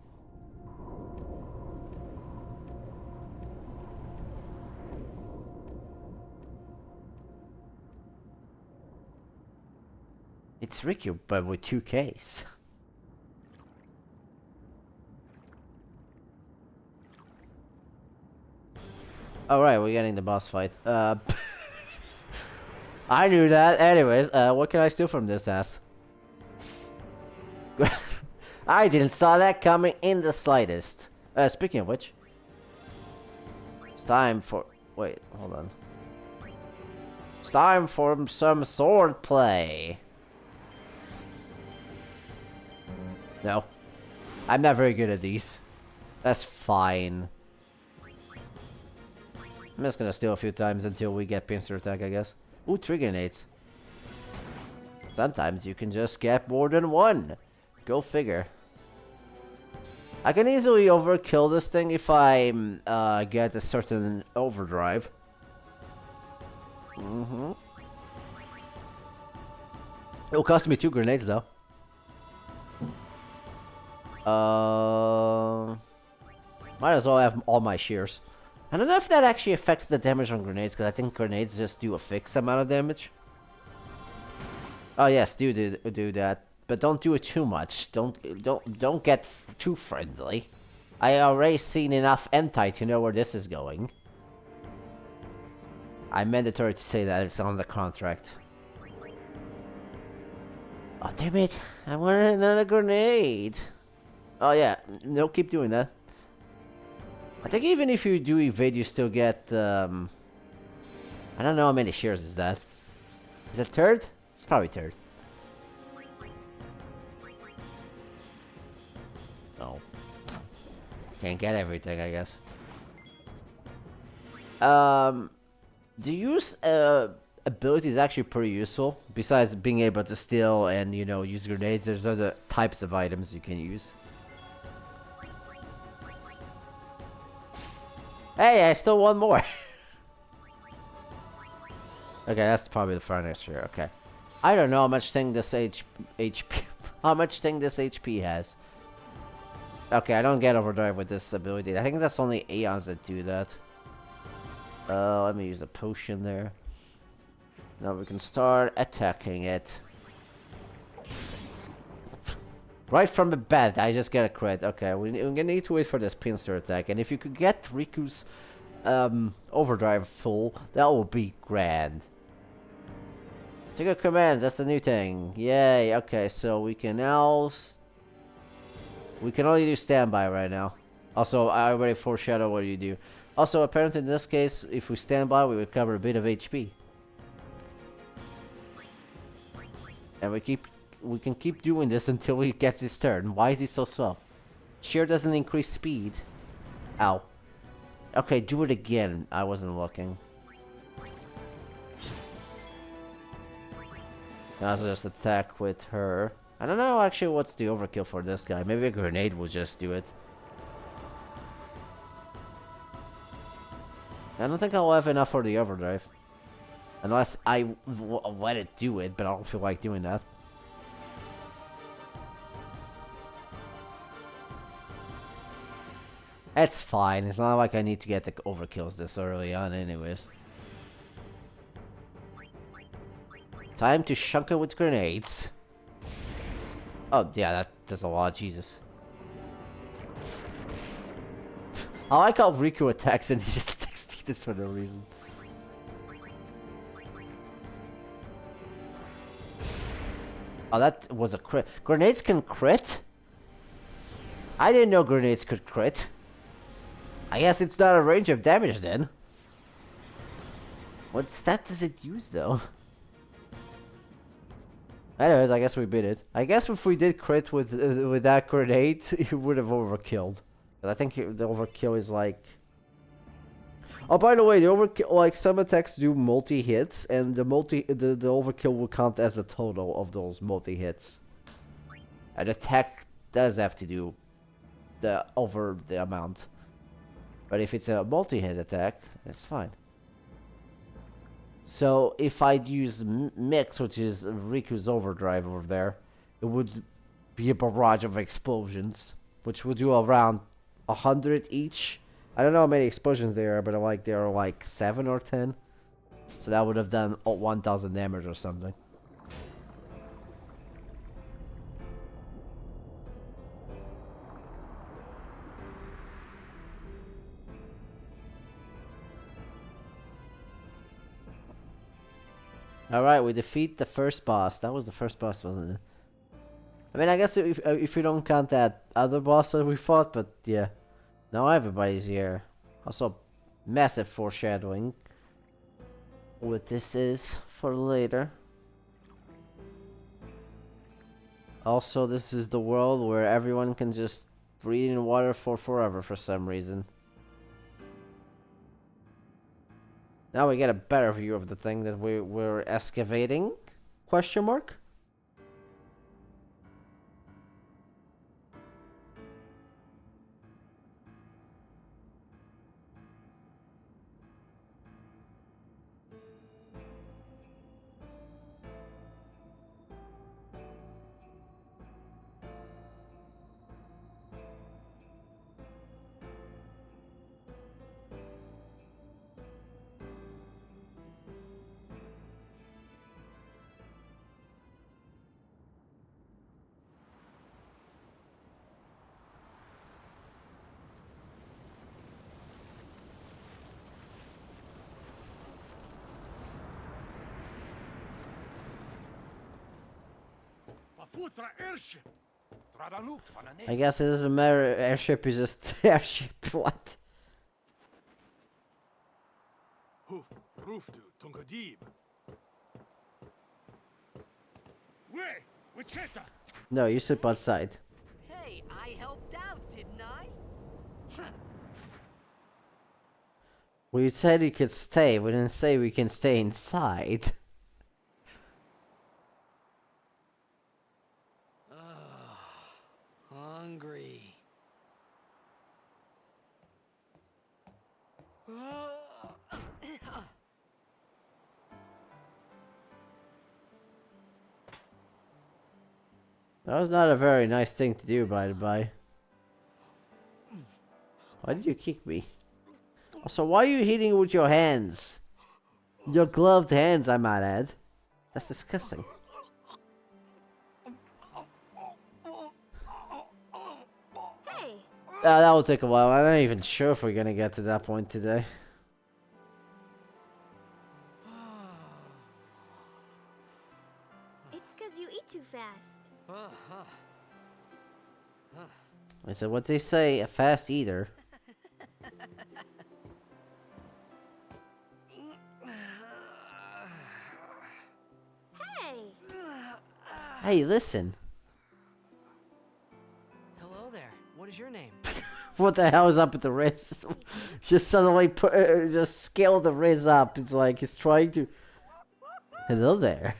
S1: It's Riku, but with 2 Ks. Alright, we're getting the boss fight. I knew that. Anyways, what can I steal from this ass? I didn't saw that coming in the slightest. Speaking of which. It's time for... Wait, hold on. It's time for some sword play. No. I'm not very good at these. That's fine. I'm just gonna steal a few times until we get pincer attack, I guess. Ooh, 3 grenades. Sometimes you can just get more than 1. Go figure. I can easily overkill this thing if I get a certain overdrive. It'll cost me 2 grenades though. Might as well have all my shears. I don't know if that actually affects the damage on grenades, because I think grenades just do a fixed amount of damage. Oh yes, do that, but don't do it too much. Don't get too friendly. I already seen enough hentai to know where this is going. I'm mandatory to say that it's on the contract. Oh damn it! I wanted another grenade. Oh yeah, no, keep doing that. I think even if you do evade, you still get, I don't know how many shares is that. Is it third? It's probably third. Oh. Can't get everything, I guess. The use, ability is actually pretty useful. Besides being able to steal and, you know, use grenades, there's other types of items you can use. Hey, I still want more. Okay, that's probably the furnace here. Okay, I don't know how much thing this HP, how much thing this HP has. Okay, I don't get overdrive with this ability. I think that's only Aeons that do that. Let me use a potion there. Now we can start attacking it. Right from the bat, I just get a crit. Okay, we're gonna need to wait for this pincer attack. And if you could get Riku's overdrive full, that would be grand. Trigger commands, that's the new thing. Yay, okay, so we can now... we can only do standby right now. Also, I already foreshadow what you do. Also, apparently in this case, if we stand by, we recover a bit of HP. And we can keep doing this until he gets his turn. Why is he so slow? Shear doesn't increase speed. Ow. Okay, do it again. I wasn't looking. I'll just attack with her. I don't know actually what's the overkill for this guy. Maybe a grenade will just do it. I don't think I'll have enough for the overdrive. Unless I let it do it, but I don't feel like doing that. It's fine. It's not like I need to get the overkills this early on anyways. Time to shunk it with grenades. Oh, yeah, that's a lot. Jesus. I like how Riku attacks and he just attacks Titus for no reason. Oh, that was a crit. Grenades can crit? I didn't know grenades could crit. I guess it's not a range of damage then. What stat does it use though? Anyways, I guess we beat it. I guess if we did crit with that grenade, it would have overkilled. But I think the overkill is like... Oh, by the way, the overkill, like some attacks do multi-hits, and the overkill will count as the total of those multi-hits. An attack does have to do over the amount. But if it's a multi-hit attack, it's fine. So if I'd use Mix, which is Riku's overdrive over there, it would be a barrage of explosions, which would do around 100 each. I don't know how many explosions there are, but like there are like 7 or 10. So that would have done 1,000 damage or something. Alright, we defeat the first boss. That was the first boss, wasn't it? I mean, I guess if you don't count that other boss that we fought, but yeah. Now everybody's here. Also, massive foreshadowing. What this is for later. Also, this is the world where everyone can just breathe in water for forever for some reason. Now we get a better view of the thing that we're excavating? Question mark?
S6: Futra airship.
S5: Tradanuk van een
S1: I guess it doesn't matter. Airship is just airship. What?
S6: Hoof, roofdu, tungadib. Way, Wichita.
S1: No, you sit outside.
S2: Hey, I helped out, didn't I?
S1: We said you could stay. We didn't say we can stay inside.
S2: Hungry.
S1: That was not a very nice thing to do, by the by. Why did you kick me? Also, why are you hitting with your hands? Your gloved hands, I might add. That's disgusting.
S3: Hey,
S1: That will take a while. I'm not even sure if we're gonna get to that point today.
S3: it's because you eat too fast.
S1: I said, what they say, a fast eater.
S3: Hey,
S1: Hey, listen.
S2: Hello there. What is your name?
S1: What the hell is up with the wrist? Just suddenly just scale the wrist up. It's like he's trying to. Hello there.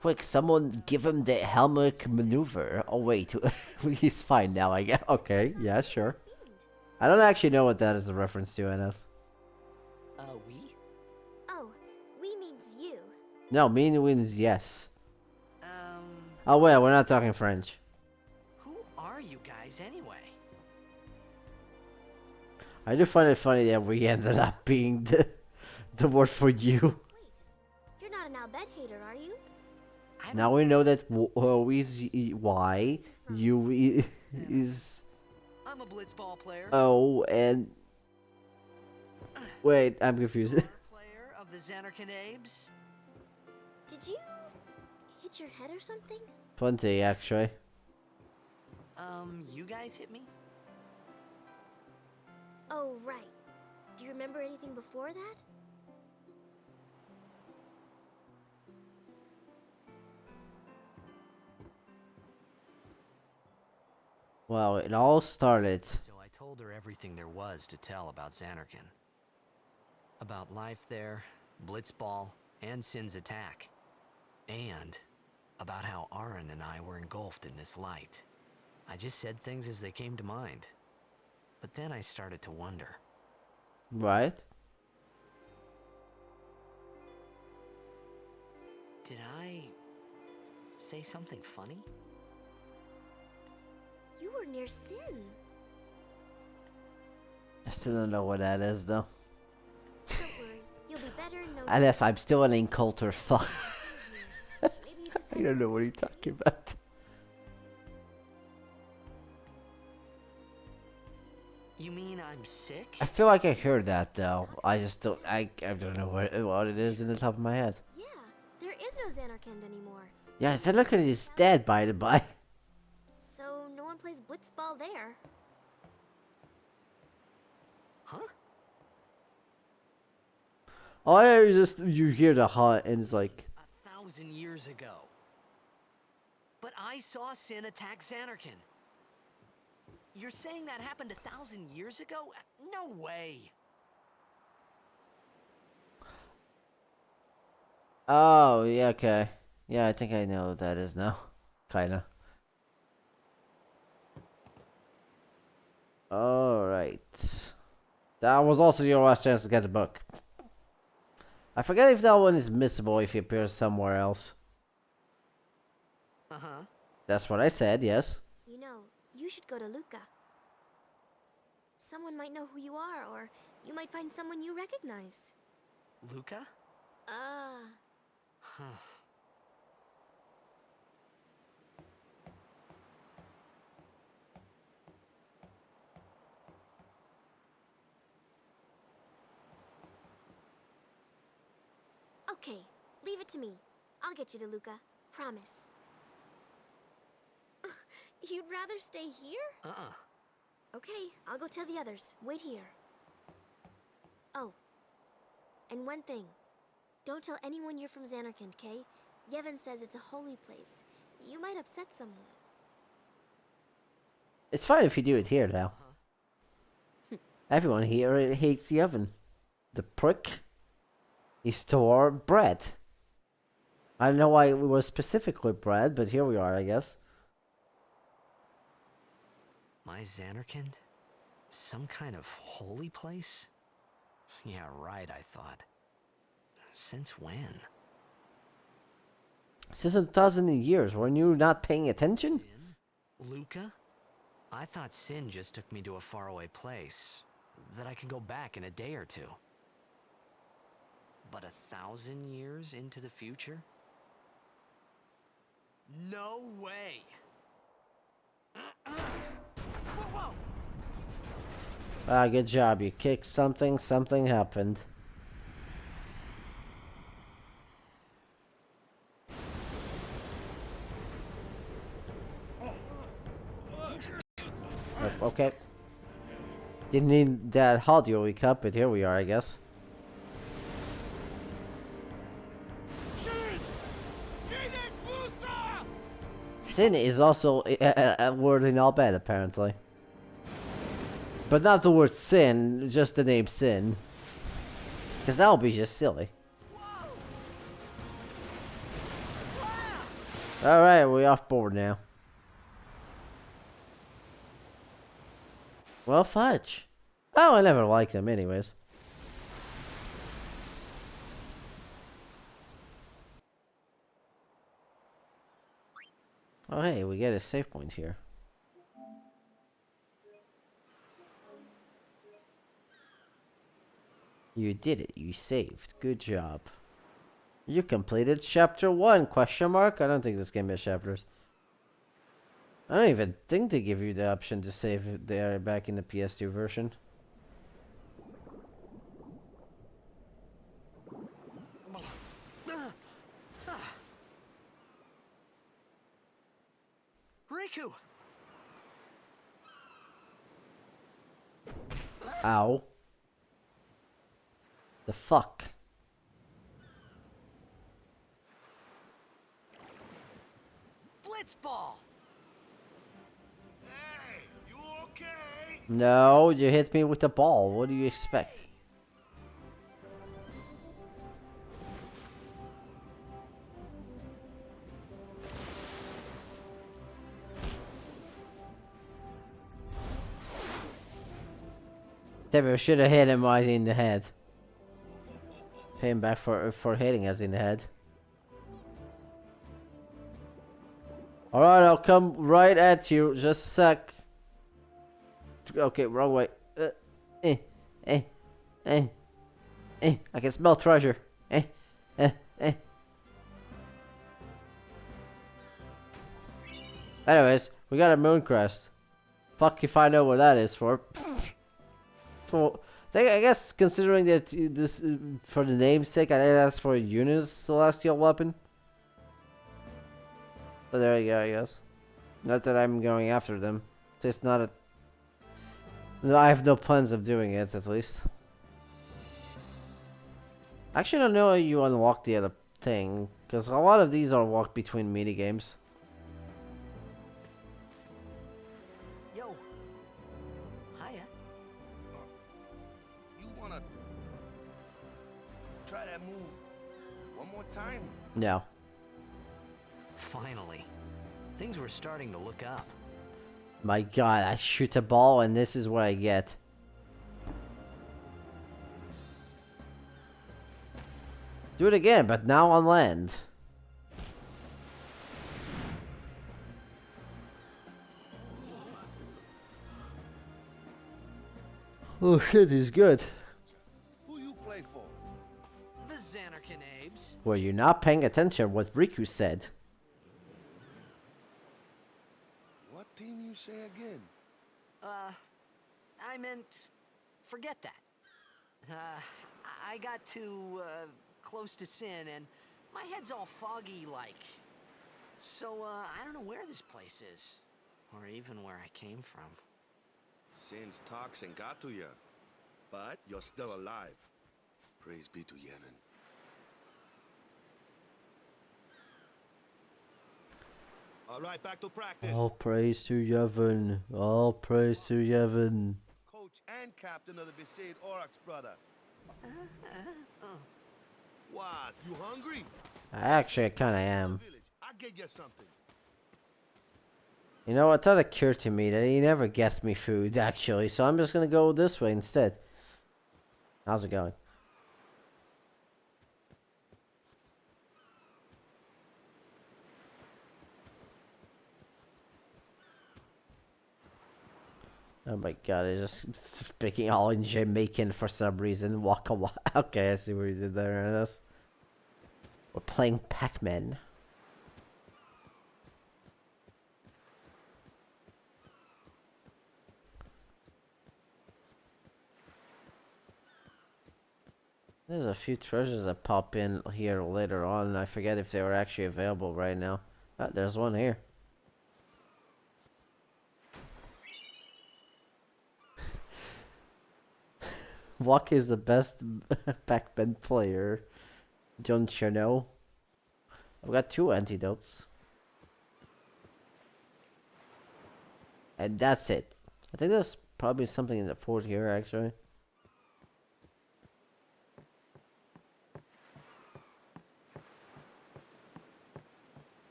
S1: Quick, someone give him the helmet maneuver. Oh wait, he's fine now. I guess. Okay, yeah, sure. I don't actually know what that is a reference to, NS.
S2: We?
S3: oh, we means you.
S1: No, means yes.
S2: Um,
S1: Oh wait, we're not talking French.
S2: who are you guys anyway?
S1: I do find it funny that we ended up being the word for you.
S3: Wait, you're not an Albed hater, are you?
S2: I
S1: Now we know that O is Y, U is
S2: I'm a blitzball player.
S1: O, and wait, I'm confused.
S2: Player of the Xanarkan Abes.
S3: Did you hit your head or something?
S1: 20 actually.
S2: You guys hit me?
S3: Oh, right. Do you remember anything before that?
S1: Well, it all started.
S2: So I told her everything there was to tell about Xanarkan. About life there, Blitzball, and Sin's attack. And about how Aaron and I were engulfed in this light. I just said things as they came to mind. But then I started to wonder.
S1: Right?
S2: Did I say something funny?
S3: You were near Sin.
S1: I still don't know what that is though.
S3: Don't worry, you'll be better in no time.
S1: Unless I'm still an inculter fuck.
S3: Maybe you just
S1: I don't know what you're talking about.
S2: You mean I'm sick?
S1: I feel like I heard that though. I just don't. I don't know what it is in the top of my head.
S3: Yeah, there is no Xanarkand anymore.
S1: Yeah, Xanarkand is dead by the by.
S3: So no one plays blitzball there.
S2: Huh?
S1: Oh yeah, you hear the hut and it's like
S2: 1,000 years ago. But I saw Sin attack Xanarkan. You're saying that happened 1,000 years ago? No way.
S1: oh yeah, okay. Yeah, I think I know what that is now. Kinda. Alright. That was also your last chance to get the book. I forget if that one is missable if he appears somewhere else.
S2: Uh-huh.
S1: That's what I said, yes.
S3: You know, you should go to Luca. Someone might know who you are, or you might find someone you recognize.
S2: Luca? Huh.
S3: Okay, leave it to me. I'll get you to Luca. Promise. You'd rather stay here?
S2: Uh-uh.
S3: Okay, I'll go tell the others. Wait here. Oh, and one thing. Don't tell anyone you're from Xanarkand, Kay? Yevon says it's a holy place. You might upset someone.
S1: It's fine if you do it here now. Everyone here hates the oven. The prick. He stole bread. I don't know why it was specifically bread, but here we are, I guess.
S2: My Xanarkand? Some kind of holy place? Yeah, right, I thought. Since when?
S1: Since 1,000 years, were you not paying attention?
S2: Sin? Luca? I thought Sin just took me to a faraway place that I can go back in a day or two. But 1,000 years into the future? No way! Whoa!
S1: Ah, good job. You kicked something, something happened. Oh, okay. Didn't need that audio we cut, but here we are, I guess. Sin is also a word in all bad, apparently. But not the word sin, just the name Sin. Because that would be just silly. Alright, we're off board now. Well, fudge. Oh, I never liked them anyways. Oh, hey, we get a save point here. You did it. You saved. Good job. You completed chapter 1, question mark? I don't think this game has chapters. I don't even think they give you the option to save it there back in the PS2 version.
S2: Riku!
S1: Ow. The fuck?
S2: Blitzball!
S6: Hey, you okay?
S1: No, you hit me with the ball. What do you expect? Damn, we should have hit him right in the head. Pay him back for hitting us in the head. Alright, I'll come right at you. Just a sec. Okay, wrong way. I can smell treasure. Anyways, we got a moon crest. Fuck if I know what that is for. I guess considering that this, for the name's sake, I asked for Yuna's celestial weapon. So there you go, I guess. Not that I'm going after them. It's not a... I have no plans of doing it, at least. Actually, I don't know how you unlock the other thing, because a lot of these are walked between minigames.
S2: Yo. Hiya.
S6: You wanna try that move one more time?
S1: No.
S2: Finally. Things were starting to look up.
S1: My god, I shoot a ball and this is what I get. Do it again, but now on land. Oh shit, he's good.
S6: Who you play for?
S2: The Xanarkin Abes.
S1: Were you not paying attention what Riku said?
S6: What team you say again?
S2: I meant, forget that. I got too, close to Sin, and my head's all foggy like. So, I don't know where this place is. Or even where I came from.
S6: Sin's toxin got to you, but you're still alive. Praise be to Yevon. All right, back to practice.
S1: All praise to Yevon. All praise to Yevon.
S6: Coach and captain of the Besaid Aurochs, brother. What? You hungry?
S1: Actually, I kinda am.
S6: Village. I'll get you something.
S1: You know, it thought it occurred to me that he never gets me food, actually, so I'm just gonna go this way instead. How's it going? Oh my god, it's just speaking all in Jamaican for some reason. Waka waka. Okay, I see what you did there. That's... We're playing Pac-Man. There's a few treasures that pop in here later on. I forget if they were actually available right now. Ah, there's one here. Waka is the best Pac-Man player. Don't you know? I've got 2 antidotes. And that's it. I think there's probably something in the fort here, actually.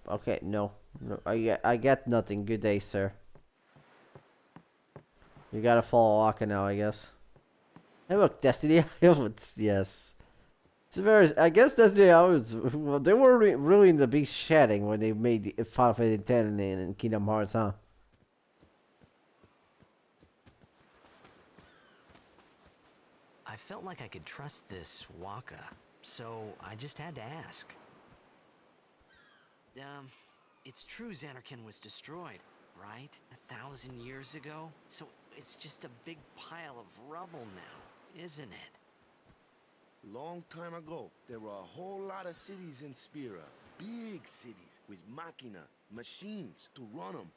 S1: Okay, no. No, I get nothing. Good day, sir. You gotta follow Waka now, I guess. Hey, look, Destiny Islands, yes. It's very. I guess Destiny Islands. Well, they were really in the big shedding when they made the Final Fantasy X and Kingdom Hearts, huh?
S2: I felt like I could trust this Waka, so I just had to ask. It's true Xanarkand was destroyed, right? 1,000 years ago? So it's just a big pile of rubble now, isn't it?
S6: Long time ago, there were a whole lot of cities in Spira. Big cities with machina, machines to run them.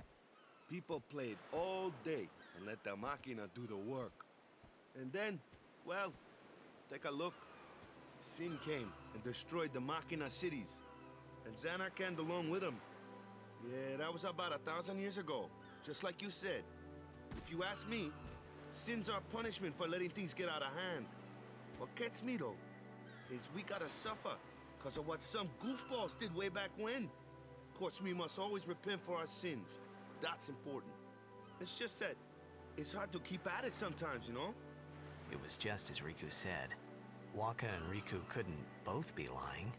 S6: People played all day and let the machina do the work. And then, well, take a look. Sin came and destroyed the machina cities. And Xanarkand along with him. Yeah, that was about 1,000 years ago. Just like you said. If you ask me, Sin's our punishment for letting things get out of hand. What gets me, though, is we gotta suffer because of what some goofballs did way back when. Of course, we must always repent for our sins. That's important. It's just that it's hard to keep at it sometimes, you know?
S2: It was just as Riku said. Waka and Riku couldn't both be lying.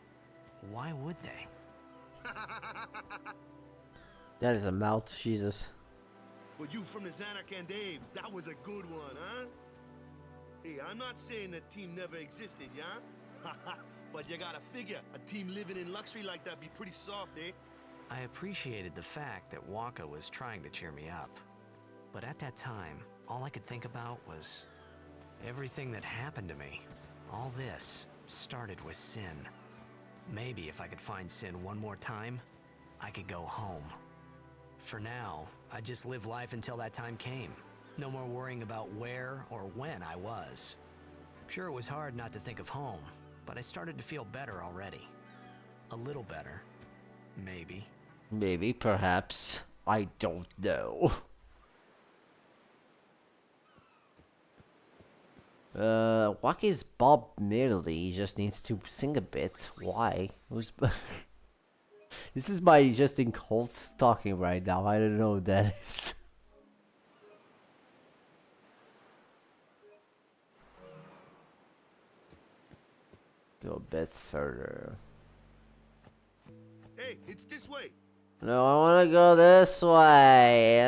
S2: Why would they?
S1: That is a mouth, Jesus.
S6: But you from the Xanarkand Daves, that was a good one, huh? Hey, I'm not saying that team never existed, yeah? But you gotta figure, a team living in luxury like that be pretty soft, eh?
S2: I appreciated the fact that Waka was trying to cheer me up. But at that time, all I could think about was everything that happened to me. All this started with Sin. Maybe if I could find Sin one more time, I could go home. For now, I just live life until that time came. No more worrying about where or when I was. Sure, it was hard not to think of home, but I started to feel better already. A little better. Maybe.
S1: Maybe, perhaps. I don't know. Waki's Bob Merely. He just needs to sing a bit. Why? Who's... This is my Justin Colts talking right now. I don't know what that is. Go a bit further.
S6: Hey, it's this way.
S1: No, I want to go this way.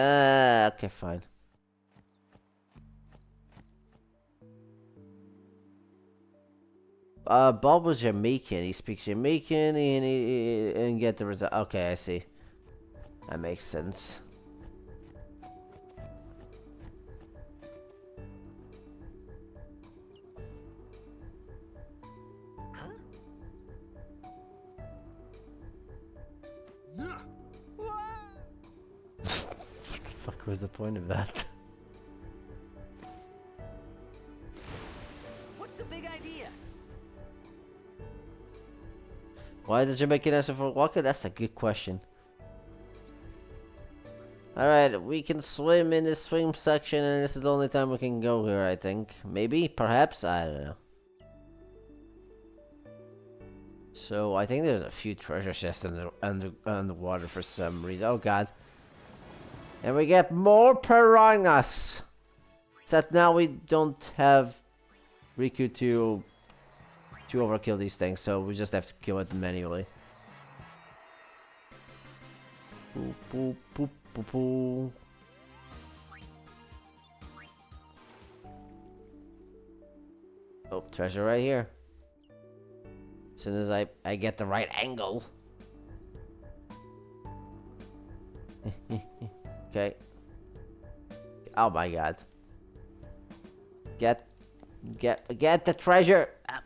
S1: Okay, fine. Bob was Jamaican. He speaks Jamaican and get the result. Okay, I see. That makes sense. What the fuck was the point of that?
S2: What's the big idea?
S1: Why does Jamaican answer for Waka? That's a good question. Alright, we can swim in this swim section, and this is the only time we can go here, I think. Maybe? Perhaps? I don't know. So, I think there's a few treasure chests underwater for some reason. Oh god. And we get more piranhas! Except now we don't have Riku to overkill these things, so we just have to kill it manually. Boop, boop, boop, boop, boop. Oh, treasure right here. As soon as I get the right angle. Okay. Oh my god. Get the treasure. Ah.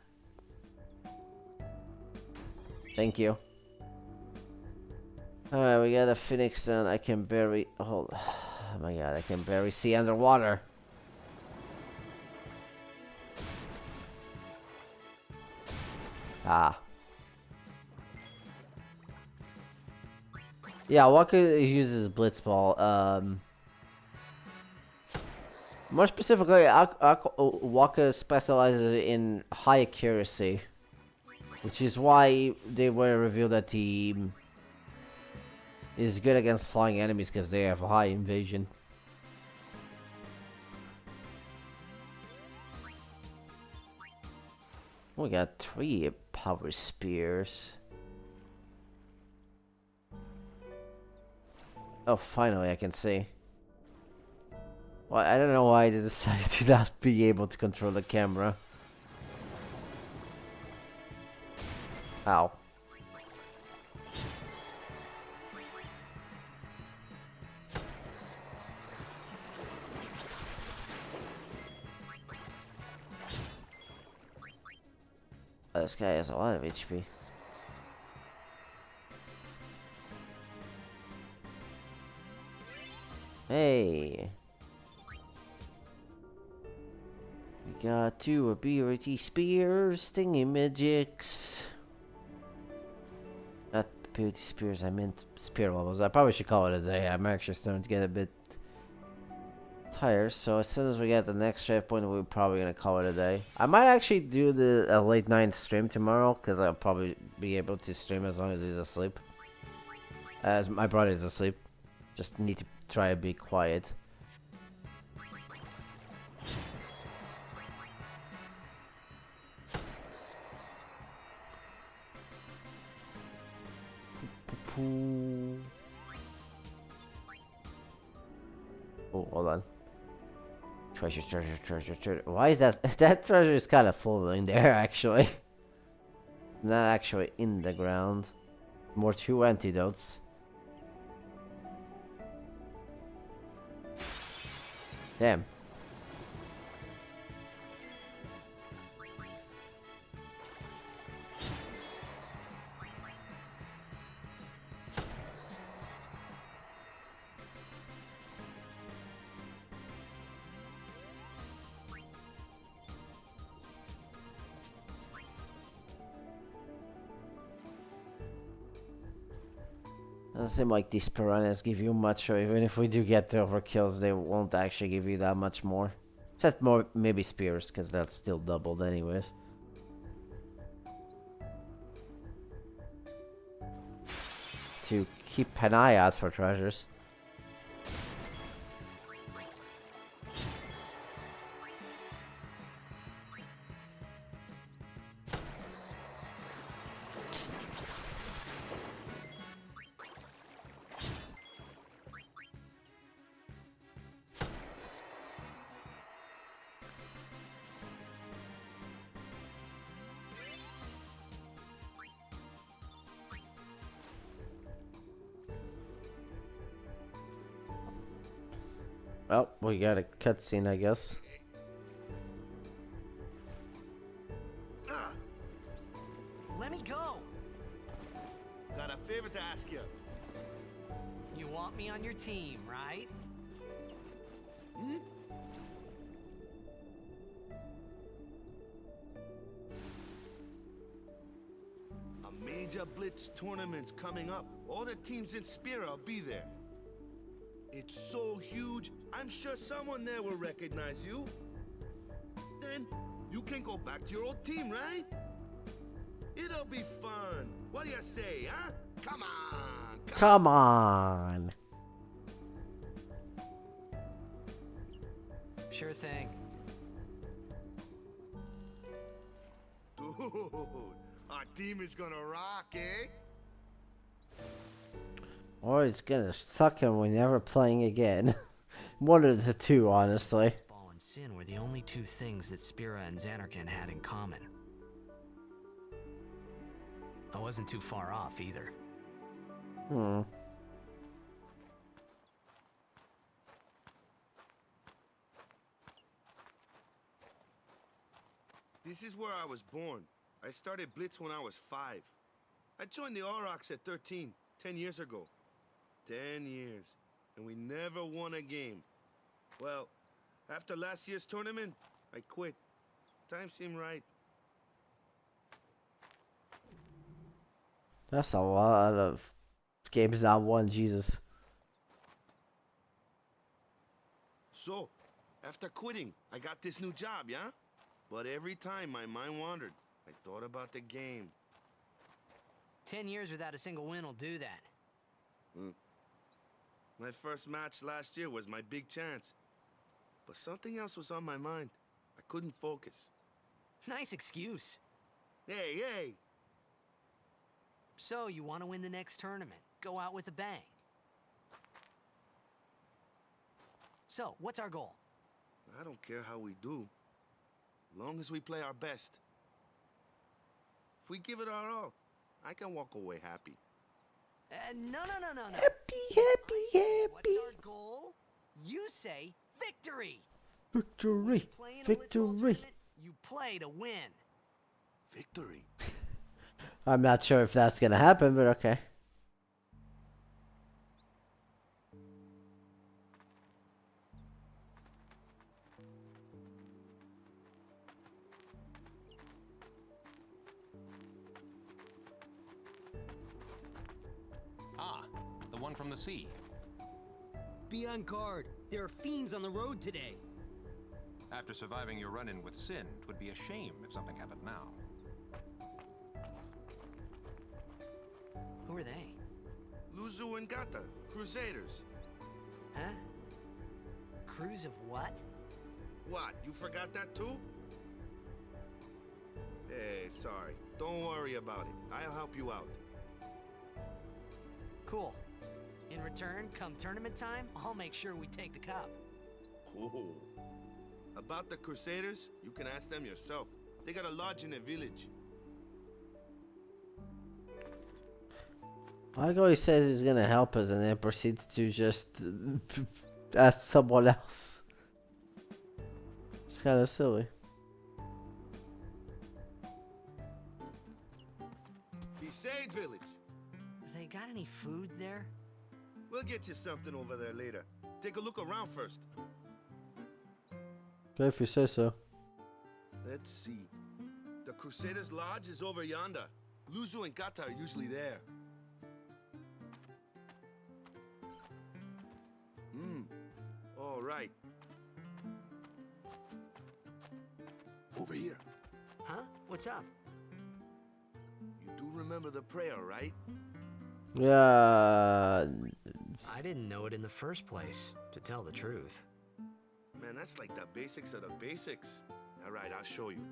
S1: Thank you. Alright, we got a phoenix and I can barely hold. Oh my god, I can barely see underwater. Ah. Yeah, Waka uses Blitzball. More specifically, Waka specializes in high accuracy, which is why they were revealed that he is good against flying enemies because they have high invasion. We got 3 power spears. Oh, finally I can see. Well, I don't know why they decided to not be able to control the camera. Ow. Oh, this guy has a lot of HP. Hey. We got 2 ability spears, stingy magics. Not ability spears, I meant spear levels. I probably should call it a day. I'm actually starting to get a bit tired, so as soon as we get the next checkpoint, we're probably gonna call it a day. I might actually do the late night stream tomorrow, because I'll probably be able to stream as long as he's asleep. As my brother's asleep. Just need to try to be quiet. Oh, hold on. Treasure, treasure, treasure, treasure. Why is that? That treasure is kind of floating there, actually. Not actually in the ground. More 2 antidotes. Damn. Doesn't seem like these piranhas give you much, or even if we do get the overkills, they won't actually give you that much more. Except more, maybe spears, because that's still doubled anyways. To keep an eye out for treasures. Well, we got a cutscene, I guess.
S2: Let me go!
S6: Got a favor to ask you.
S2: You want me on your team, right?
S6: Hmm? A major blitz tournament's coming up. All the teams in Spira will be there. It's so huge, I'm sure someone there will recognize you. Then you can go back to your old team, right? It'll be fun. What do you say, huh? Come on!
S1: Come on!
S2: Sure thing.
S6: Dude, our team is gonna rock, eh?
S1: Or it's gonna suck and we're never playing again. One of the two, honestly.
S2: Blitzball and Sin were the only two things that Spira and Xanarkin had in common. I wasn't too far off either.
S1: Hmm.
S6: This is where I was born. I started Blitz when I was 5. I joined the Aurochs at 13, 10 years ago. 10 years, and we never won a game. Well, after last year's tournament, I quit. Time seemed right.
S1: That's a lot of games not won, Jesus.
S6: So, after quitting, I got this new job, yeah? But every time my mind wandered, I thought about the game.
S2: 10 years without a single win will do that.
S6: My first match last year was my big chance. But something else was on my mind. I couldn't focus.
S2: Nice excuse.
S6: Hey, hey!
S2: So, you want to win the next tournament. Go out with a bang. So, what's our goal?
S6: I don't care how we do. Long as we play our best. If we give it our all, I can walk away happy.
S2: No.
S1: Happy.
S2: What's our goal? You say victory.
S1: Victory.
S2: Play in a Blitzball
S1: Victory.
S2: tournament, you play to win.
S6: Victory?
S1: I'm not sure if that's gonna happen, but okay.
S5: Ah, the one from the sea.
S7: Be on guard. There are fiends on the road today.
S5: After surviving your run-in with Sin, it would be a shame if something happened now.
S2: Who are they?
S6: Luzu and Gata, Crusaders.
S2: Huh? Crews of what?
S6: What, you forgot that too? Hey, sorry. Don't worry about it. I'll help you out.
S2: Cool. In return, come tournament time, I'll make sure we take the cup.
S6: Cool. About the Crusaders, you can ask them yourself. They got a lodge in a village.
S1: Like always says he's gonna help us and then proceeds to just ask someone else. It's kind of silly.
S6: Besaid village.
S2: They got any food there?
S6: We'll get you something over there later. Take a look around first.
S1: Okay, if you say so.
S6: Let's see. The Crusaders' lodge is over yonder. Luzu and Gata are usually there. All right. Over here.
S2: Huh? What's up?
S6: You do remember the prayer, right?
S1: Yeah.
S2: I didn't know it in the first place, to tell the truth.
S6: Man, that's like the basics of the basics. All right, I'll show you.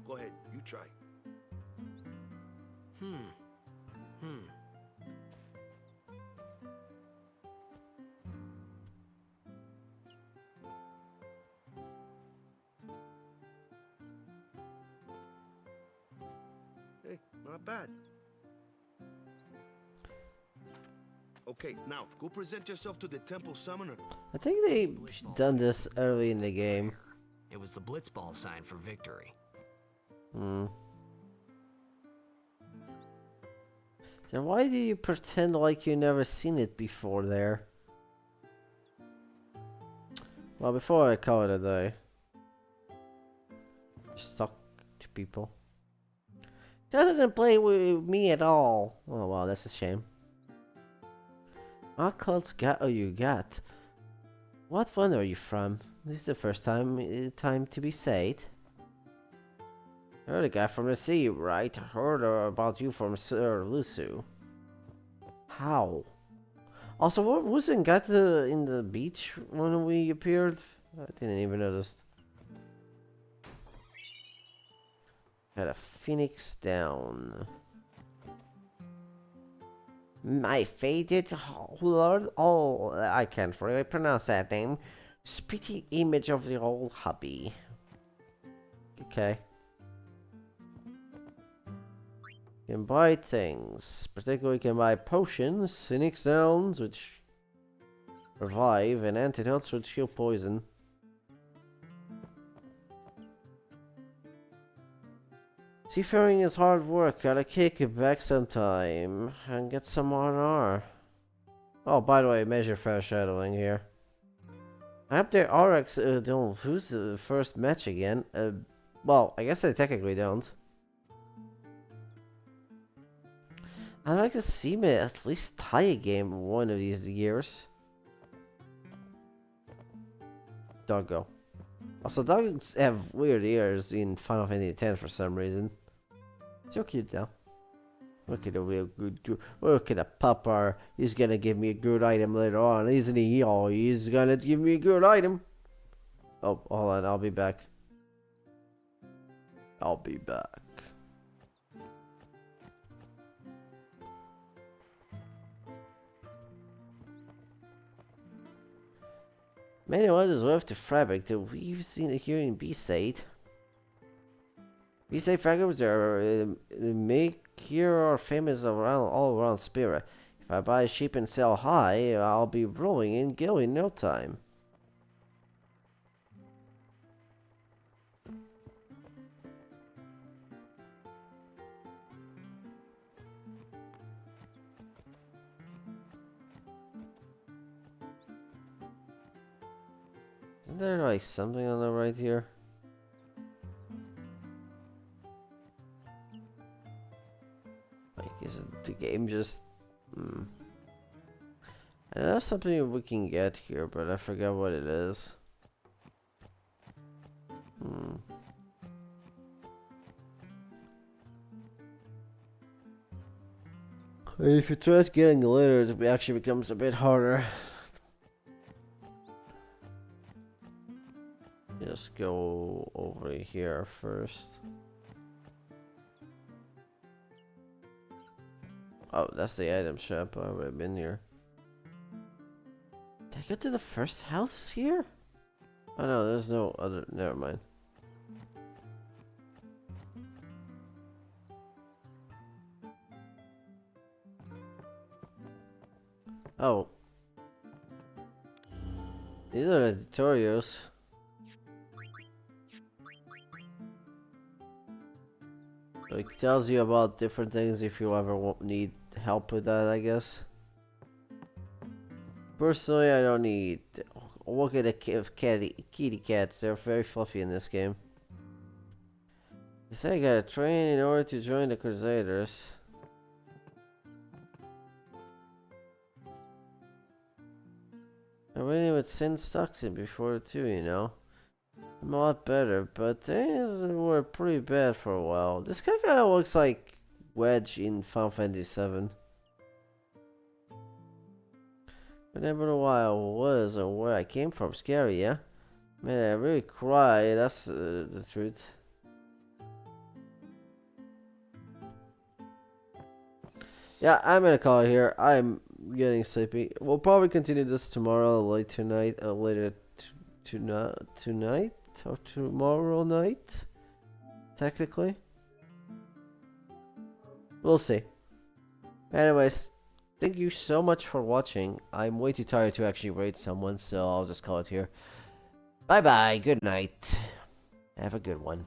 S6: Go ahead, you try. Hey, not bad. Okay, now go present yourself to the temple summoner.
S1: I think they done this early in the game.
S2: It was the Blitzball sign for victory.
S1: Then why do you pretend like you never seen it before there? Well, before I call it a day. Just talk to people. Doesn't play with me at all. Oh wow, that's a shame. What clothes you got? What one are you from? This is the first time to be said. You're the guy from the sea, right? Heard about you from Sir Lusu. How? Also, what wasn't got in the beach when we appeared? I didn't even notice.
S8: Got a Phoenix down. My fated lord, oh, I can't really pronounce that name. Spitty image of the old hubby. Okay. You can buy things. Particularly, you can buy potions, Phoenix Downs, which revive, and antidotes which heal poison. Seafaring is hard work. Gotta kick it back sometime and get some R&R. Oh, by the way, measure foreshadowing here. I hope the RX don't lose the first match again. Well, I guess they technically don't. I'd like to see me at least tie a game one of these years. Doggo. Also, dogs have weird ears in Final Fantasy X for some reason. So cute though. Look at the real good dude. Look at the pupper. He's gonna give me a good item later on, isn't he? Oh, he's gonna give me a good item. Oh, hold on. I'll be back. I'll be back. Many others left to fabric that we've seen here in B-Side. B-Side fabrics are make here are famous around all around Spira. If I buy cheap and sell high, I'll be rolling in gil in no time. Isn't there like something on the right here? Like, is it the game just... I know something we can get here, but I forgot what it is. If you try getting later, it actually becomes a bit harder. Just go over here first. Oh, that's the item shop. I've already been here. Did I go to the first house here? Oh no, there's no other. Never mind. Oh. These are the tutorials. It tells you about different things if you ever need help with that, I guess. Personally, I don't need... Look at the kitty cats. They're very fluffy in this game. You say I gotta train in order to join the Crusaders. I'm winning with Sin Stuxin before too, you know. I'm a lot better, but things were pretty bad for a while. This guy kinda looks like Wedge in Final Fantasy VII. Remember why I was and where I came from. Scary, yeah? Man, I really cry. That's the truth. Yeah, I'm gonna call it here. I'm getting sleepy. We'll probably continue this tomorrow, late tonight, later tonight or tomorrow night. Technically, we'll see. Anyways, thank you so much for watching. I'm way too tired to actually rate someone, so I'll just call it here. Bye bye. Good night. Have a good one.